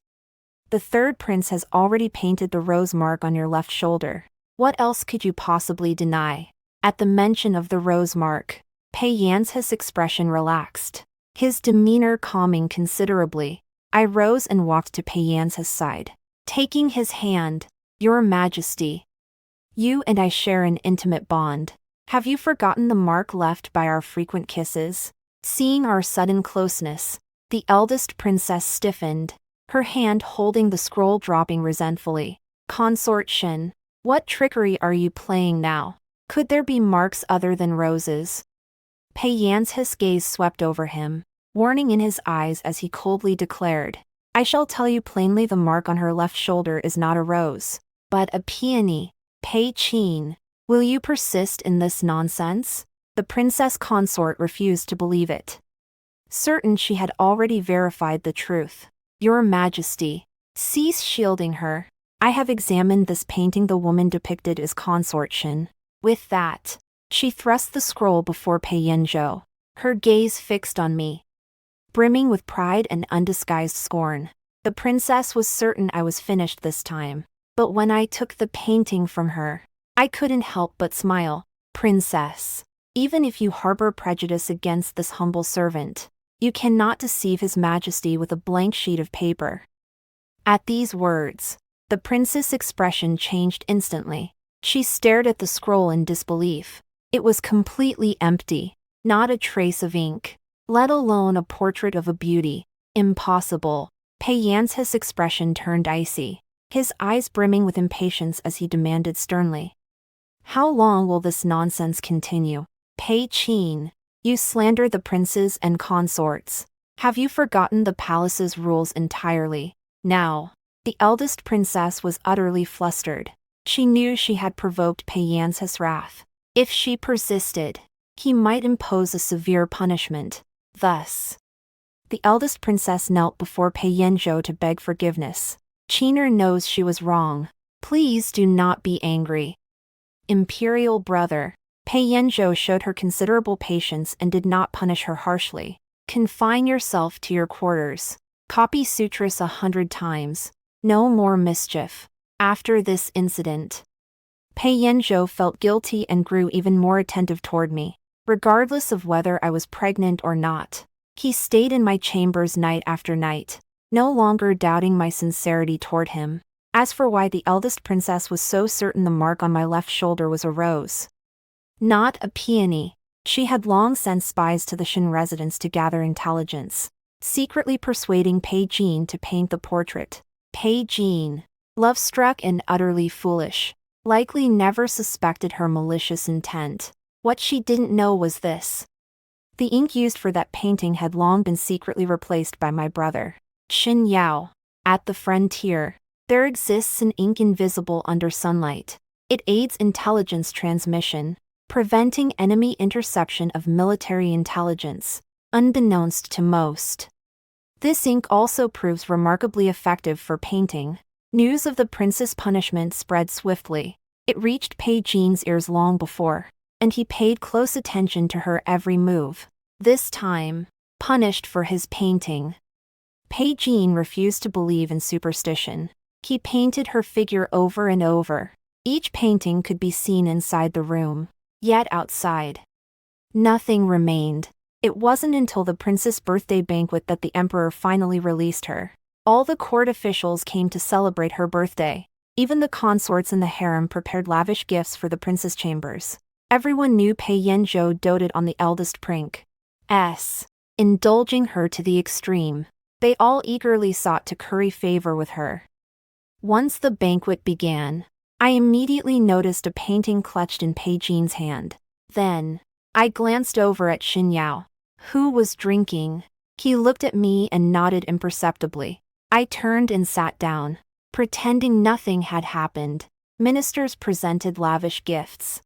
The third prince has already painted the rose mark on your left shoulder. What else could you possibly deny?" At the mention of the rose mark, Pei Yanzhou's expression relaxed, his demeanor calming considerably. I rose and walked to Pei Yanzhou's side, taking his hand. "Your Majesty, you and I share an intimate bond. Have you forgotten the mark left by our frequent kisses?" Seeing our sudden closeness, the eldest princess stiffened, her hand holding the scroll dropping resentfully. "Consort Shin, what trickery are you playing now? Could there be marks other than roses?" Pei Yanzhou's gaze swept over him, warning in his eyes as he coldly declared, "I shall tell you plainly, the mark on her left shoulder is not a rose, but a peony. Pei Jin, will you persist in this nonsense?" The princess consort refused to believe it, certain she had already verified the truth. "Your Majesty, cease shielding her. I have examined this painting. The woman depicted is Consort Shin." With that, she thrust the scroll before Pei Yanzhou, her gaze fixed on me, brimming with pride and undisguised scorn. The princess was certain I was finished this time. But when I took the painting from her, I couldn't help but smile. "Princess, even if you harbor prejudice against this humble servant, you cannot deceive His Majesty with a blank sheet of paper." At these words, The princess' expression changed instantly. She stared at the scroll in disbelief. It was completely empty. Not a trace of ink, let alone a portrait of a beauty. Impossible. Pei Yan's expression turned icy, his eyes brimming with impatience as he demanded sternly. How long will this nonsense continue? Pei Qin, you slander the princes and consorts. Have you forgotten the palace's rules entirely? Now, the eldest princess was utterly flustered. She knew she had provoked Pei Yan's wrath. If she persisted, he might impose a severe punishment. Thus, the eldest princess knelt before Pei Yanzhou to beg forgiveness. Qiner knows she was wrong. Please do not be angry. Imperial brother. Pei Yanzhou showed her considerable patience and did not punish her harshly. Confine yourself to your quarters. Copy sutras 100 times. No more mischief. After this incident, Pei Yanzhou felt guilty and grew even more attentive toward me. Regardless of whether I was pregnant or not, he stayed in my chambers night after night, no longer doubting my sincerity toward him. As for why the eldest princess was so certain the mark on my left shoulder was a rose, not a peony, she had long sent spies to the Shin residence to gather intelligence, secretly persuading Pei Jin to paint the portrait. Pei Jin, love-struck and utterly foolish, likely never suspected her malicious intent. What she didn't know was this. The ink used for that painting had long been secretly replaced by my brother, Xin Yao. At the frontier, there exists an ink invisible under sunlight. It aids intelligence transmission, preventing enemy interception of military intelligence, unbeknownst to most. This ink also proves remarkably effective for painting. News of the prince's punishment spread swiftly. It reached Pei Jin's ears long before, and he paid close attention to her every move. This time, punished for his painting. Pei Jin refused to believe in superstition. He painted her figure over and over. Each painting could be seen inside the room, yet outside, nothing remained. It wasn't until the princess' birthday banquet that the emperor finally released her. All the court officials came to celebrate her birthday. Even the consorts in the harem prepared lavish gifts for the princess' chambers. Everyone knew Pei Yanzhou doted on the eldest princess, indulging her to the extreme. They all eagerly sought to curry favor with her. Once the banquet began, I immediately noticed a painting clutched in Pei Jin's hand. Then, I glanced over at Xin Yao, who was drinking. He looked at me and nodded imperceptibly. I turned and sat down, pretending nothing had happened. Ministers presented lavish gifts,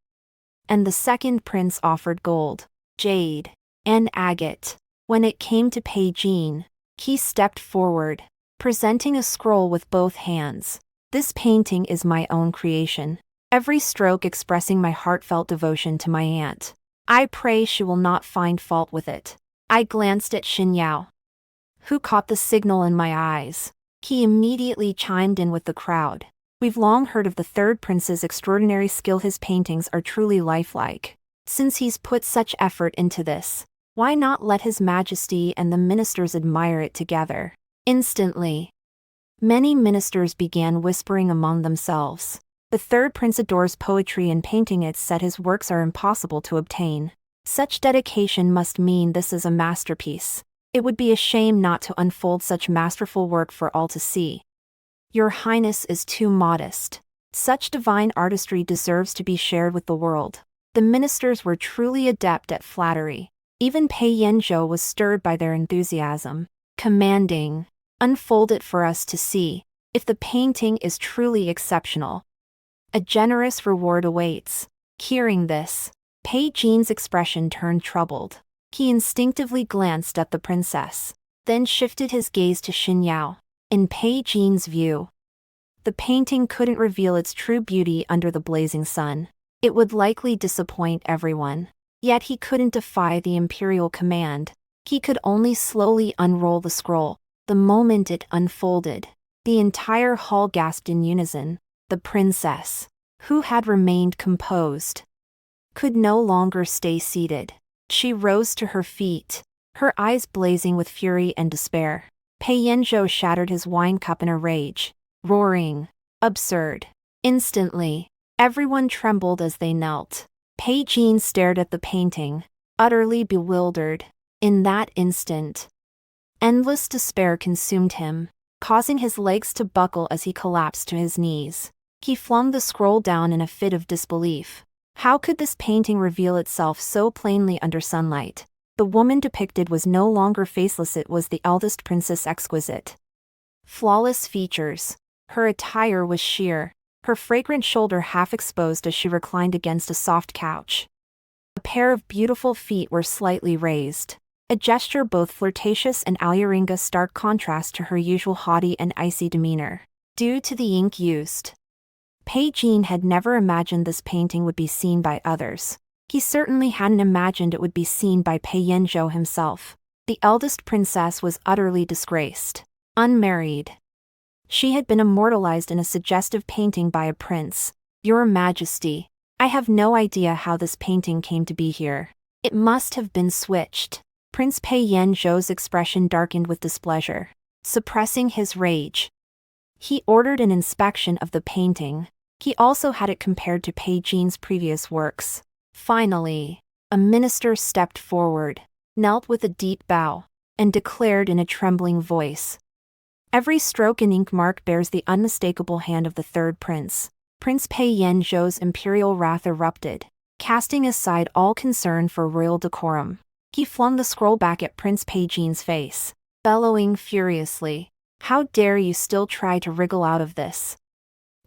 and the second prince offered gold, jade, and agate. When it came to Pei Jin, he stepped forward, presenting a scroll with both hands. This painting is my own creation, every stroke expressing my heartfelt devotion to my aunt. I pray she will not find fault with it. I glanced at Xin Yao, who caught the signal in my eyes. He immediately chimed in with the crowd. We've long heard of the third prince's extraordinary skill. His paintings are truly lifelike. Since he's put such effort into this, why not let His Majesty and the ministers admire it together? Instantly, many ministers began whispering among themselves. The third prince adores poetry, and painting it said his works are impossible to obtain. Such dedication must mean this is a masterpiece. It would be a shame not to unfold such masterful work for all to see. Your Highness is too modest. Such divine artistry deserves to be shared with the world. The ministers were truly adept at flattery. Even Pei Yanzhou was stirred by their enthusiasm, commanding, "Unfold it for us to see. If the painting is truly exceptional, a generous reward awaits." Hearing this, Pei Jin's expression turned troubled. He instinctively glanced at the princess, then shifted his gaze to Xin Yao. In Pei Jin's view, the painting couldn't reveal its true beauty under the blazing sun. It would likely disappoint everyone. Yet he couldn't defy the imperial command. He could only slowly unroll the scroll. The moment it unfolded, the entire hall gasped in unison. The princess, who had remained composed, could no longer stay seated. She rose to her feet, her eyes blazing with fury and despair. Pei Yanzhou shattered his wine cup in a rage, roaring, Absurd. Instantly, everyone trembled as they knelt. Pei Jin stared at the painting, utterly bewildered. In that instant, endless despair consumed him, causing his legs to buckle as he collapsed to his knees. He flung the scroll down in a fit of disbelief. How could this painting reveal itself so plainly under sunlight? The woman depicted was no longer faceless, it was the eldest princess, exquisite. Flawless features. Her attire was sheer, her fragrant shoulder half exposed as she reclined against a soft couch. A pair of beautiful feet were slightly raised, a gesture both flirtatious and alluring, stark contrast to her usual haughty and icy demeanor. Due to the ink used, Pei Jin had never imagined this painting would be seen by others. He certainly hadn't imagined it would be seen by Pei Yanzhou himself. The eldest princess was utterly disgraced. Unmarried. She had been immortalized in a suggestive painting by a prince. Your Majesty, I have no idea how this painting came to be here. It must have been switched. Prince Pei Yanzhou's expression darkened with displeasure. Suppressing his rage, he ordered an inspection of the painting. He also had it compared to Pei Jin's previous works. Finally, a minister stepped forward, knelt with a deep bow, and declared in a trembling voice, "Every stroke and ink mark bears the unmistakable hand of the third prince." Prince Pei Yanzhou's imperial wrath erupted, casting aside all concern for royal decorum. He flung the scroll back at Prince Pei Jin's face, bellowing furiously, "How dare you still try to wriggle out of this?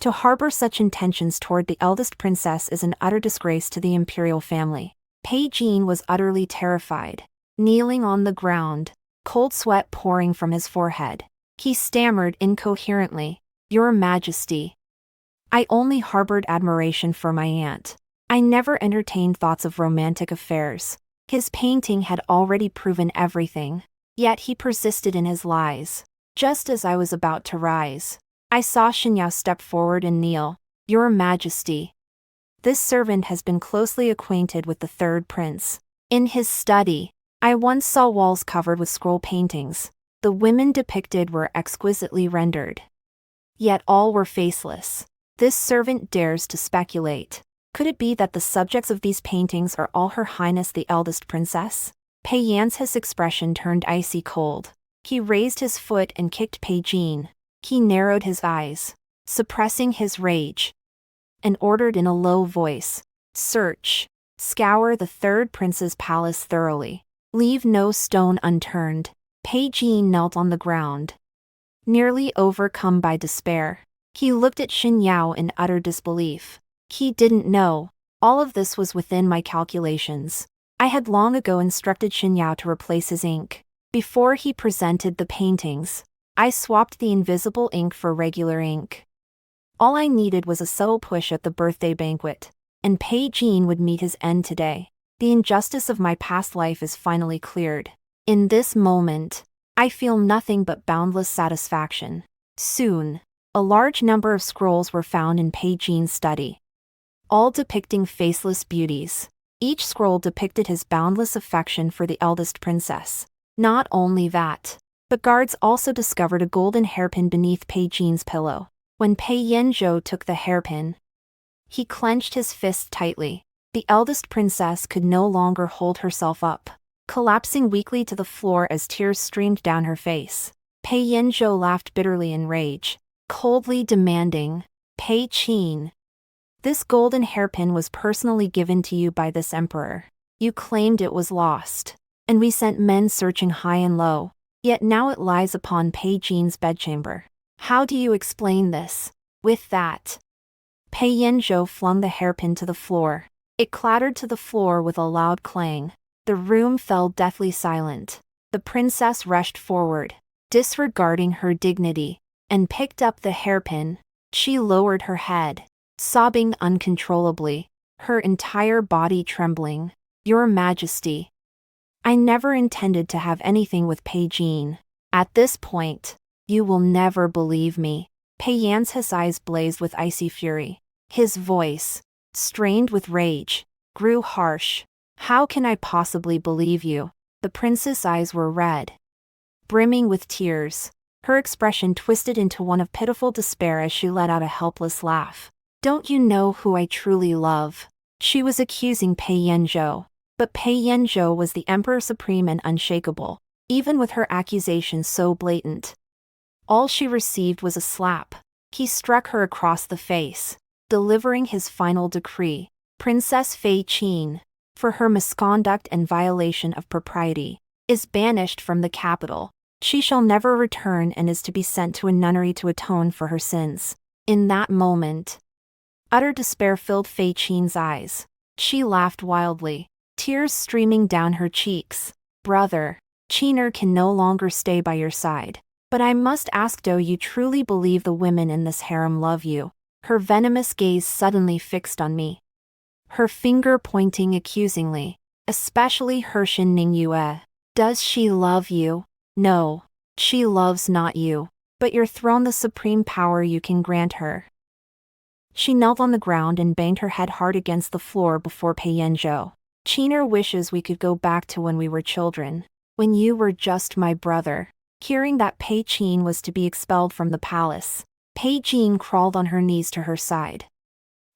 To harbor such intentions toward the eldest princess is an utter disgrace to the imperial family." Pei Jin was utterly terrified. Kneeling on the ground, cold sweat pouring from his forehead, he stammered incoherently, "Your Majesty, I only harbored admiration for my aunt. I never entertained thoughts of romantic affairs." His painting had already proven everything, yet he persisted in his lies. Just as I was about to rise, I saw Xinyao step forward and kneel. "Your Majesty, this servant has been closely acquainted with the third prince. In his study, I once saw walls covered with scroll paintings. The women depicted were exquisitely rendered, yet all were faceless. This servant dares to speculate. Could it be that the subjects of these paintings are all Her Highness the eldest princess?" Pei Yanzhou's expression turned icy cold. He raised his foot and kicked Pei Jin. He narrowed his eyes, suppressing his rage, and ordered in a low voice, "Search, scour the third prince's palace thoroughly. Leave no stone unturned." Pei Jin knelt on the ground, nearly overcome by despair. He looked at Xinyao in utter disbelief. He didn't know. All of this was within my calculations. I had long ago instructed Xinyao to replace his ink. Before he presented the paintings, I swapped the invisible ink for regular ink. All I needed was a subtle push at the birthday banquet, and Pei Jin would meet his end today. The injustice of my past life is finally cleared. In this moment, I feel nothing but boundless satisfaction. Soon, a large number of scrolls were found in Pei Jin's study, all depicting faceless beauties. Each scroll depicted his boundless affection for the eldest princess. Not only that, but guards also discovered a golden hairpin beneath Pei Jin's pillow. When Pei Yanzhou took the hairpin, he clenched his fist tightly. The eldest princess could no longer hold herself up, collapsing weakly to the floor as tears streamed down her face. Pei Yanzhou laughed bitterly in rage, coldly demanding, "Pei Qin, this golden hairpin was personally given to you by this emperor. You claimed it was lost, and we sent men searching high and low. Yet now it lies upon Pei Jin's bedchamber. How do you explain this?" With that, Pei Yanzhou flung the hairpin to the floor. It clattered to the floor with a loud clang. The room fell deathly silent. The princess rushed forward, disregarding her dignity, and picked up the hairpin. She lowered her head, sobbing uncontrollably, her entire body trembling. "Your Majesty, I never intended to have anything with Pei Jin. At this point, you will never believe me." Pei Yanzhou's eyes blazed with icy fury. His voice, strained with rage, grew harsh. "How can I possibly believe you?" The prince's eyes were red, brimming with tears. Her expression twisted into one of pitiful despair as she let out a helpless laugh. "Don't you know who I truly love?" She was accusing Pei Yanzhou. But Pei Yanzhou was the emperor supreme and unshakable, even with her accusations so blatant. All she received was a slap. He struck her across the face, delivering his final decree. Princess Fei Qin, for her misconduct and violation of propriety, is banished from the capital. She shall never return and is to be sent to a nunnery to atone for her sins. In that moment, utter despair filled Fei Qin's eyes. She laughed wildly, tears streaming down her cheeks. "Brother, Qiner can no longer stay by your side. But I must ask, do you truly believe the women in this harem love you?" Her venomous gaze suddenly fixed on me, her finger pointing accusingly. "Especially Hershin Ningyue. Does she love you?" "No, she loves not you, but your throne, the supreme power you can grant her." She knelt on the ground and banged her head hard against the floor before Pei Yanzhou. "Qiner wishes we could go back to when we were children, when you were just my brother." Hearing that Pei Qin was to be expelled from the palace, Pei Jin crawled on her knees to her side,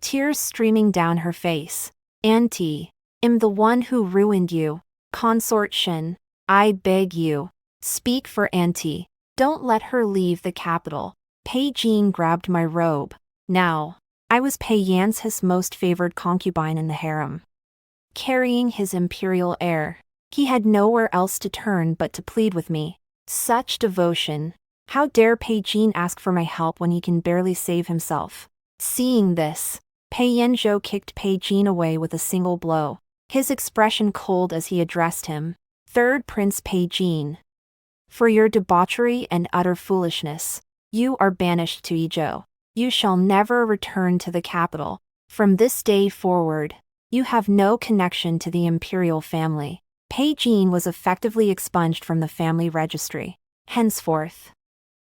tears streaming down her face. "Auntie, I'm the one who ruined you. Consort Shen, I beg you, speak for Auntie. Don't let her leave the capital." Pei Jin grabbed my robe. Now, I was Pei Yanzhe's most favored concubine in the harem, carrying his imperial heir. He had nowhere else to turn but to plead with me. Such devotion. How dare Pei Jin ask for my help when he can barely save himself? Seeing this, Pei Yanzhou kicked Pei Jin away with a single blow, his expression cold as he addressed him. "Third Prince Pei Jin, for your debauchery and utter foolishness, you are banished to Yizhou. You shall never return to the capital. From this day forward, you have no connection to the imperial family." Pei Jin was effectively expunged from the family registry. Henceforth,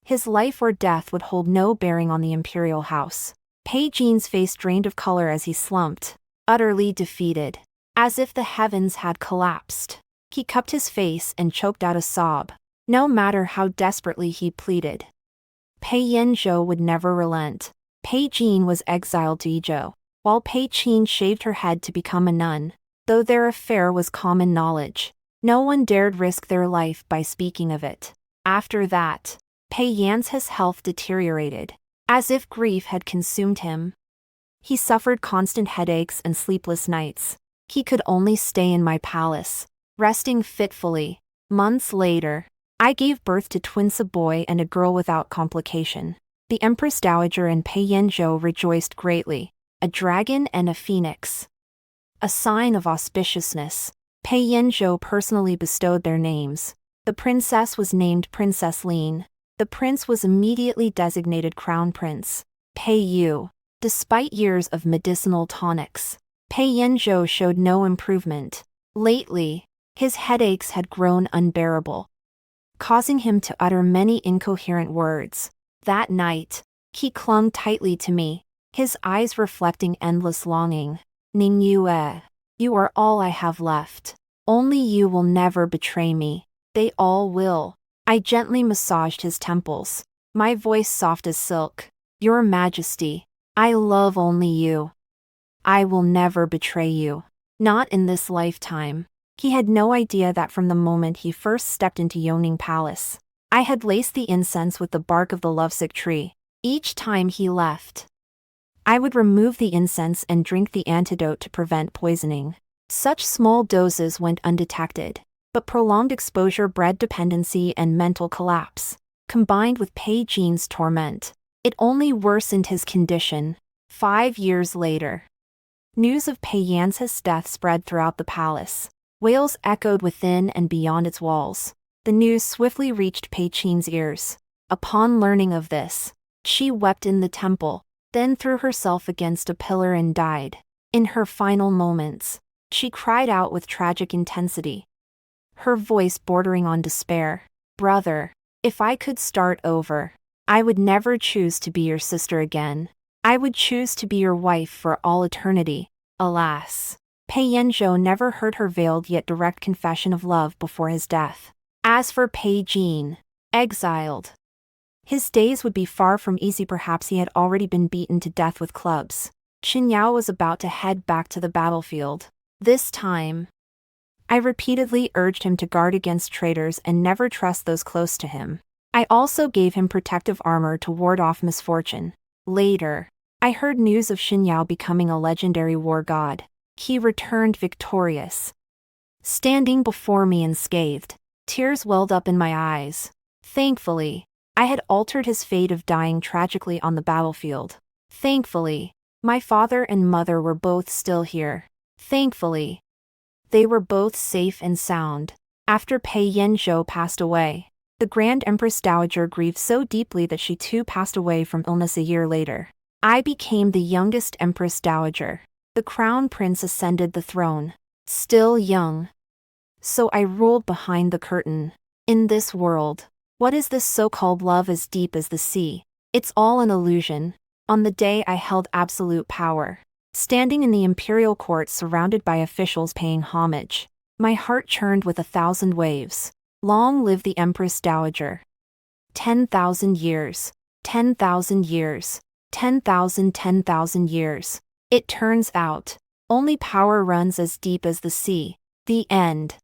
his life or death would hold no bearing on the imperial house. Pei Jin's face drained of color as he slumped, utterly defeated, as if the heavens had collapsed. He cupped his face and choked out a sob. No matter how desperately he pleaded, Pei Yanzhou would never relent. Pei Jin was exiled to Yizhou, while Pei Qin shaved her head to become a nun. Though their affair was common knowledge, no one dared risk their life by speaking of it. After that, Pei Yanzhe's health deteriorated, as if grief had consumed him. He suffered constant headaches and sleepless nights. He could only stay in my palace, resting fitfully. Months later, I gave birth to twins, a boy and a girl without complication. The Empress Dowager and Pei Yanzhou rejoiced greatly. A dragon and a phoenix, a sign of auspiciousness. Pei Yanzhou personally bestowed their names. The princess was named Princess Lin. The prince was immediately designated Crown Prince. Pei Yu. Despite years of medicinal tonics, Pei Yanzhou showed no improvement. Lately, his headaches had grown unbearable, causing him to utter many incoherent words. That night, he clung tightly to me, his eyes reflecting endless longing. "Ningyue, you are all I have left. Only you will never betray me. They all will." I gently massaged his temples, my voice soft as silk. "Your Majesty, I love only you. I will never betray you. Not in this lifetime." He had no idea that from the moment he first stepped into Yongning Palace, I had laced the incense with the bark of the lovesick tree. Each time he left, I would remove the incense and drink the antidote to prevent poisoning. Such small doses went undetected, but prolonged exposure bred dependency and mental collapse. Combined with Pei Jin's torment, it only worsened his condition. 5 years later, news of Pei Yanzhe's death spread throughout the palace. Wails echoed within and beyond its walls. The news swiftly reached Pei Qin's ears. Upon learning of this, she wept in the temple, then threw herself against a pillar and died. In her final moments, she cried out with tragic intensity, her voice bordering on despair. "Brother, if I could start over, I would never choose to be your sister again. I would choose to be your wife for all eternity." Alas, Pei Yanzhou never heard her veiled yet direct confession of love before his death. As for Pei Jin, exiled, His days would be far from easy. Perhaps he had already been beaten to death with clubs. Qin Yao was about to head back to the battlefield. This time, I repeatedly urged him to guard against traitors and never trust those close to him. I also gave him protective armor to ward off misfortune. Later, I heard news of Qin Yao becoming a legendary war god. He returned victorious. Standing before me unscathed, tears welled up in my eyes. Thankfully, I had altered his fate of dying tragically on the battlefield. Thankfully, my father and mother were both still here. Thankfully, they were both safe and sound. After Pei Yanzhou passed away, the Grand Empress Dowager grieved so deeply that she too passed away from illness a year later. I became the youngest Empress Dowager. The Crown Prince ascended the throne. Still young. So I ruled behind the curtain. In this world, what is this so-called love as deep as the sea? It's all an illusion. On the day I held absolute power, standing in the imperial court surrounded by officials paying homage, my heart churned with 1,000 waves. Long live the Empress Dowager. 10,000 years. 10,000 years. 10,000 years. It turns out, only power runs as deep as the sea. The end.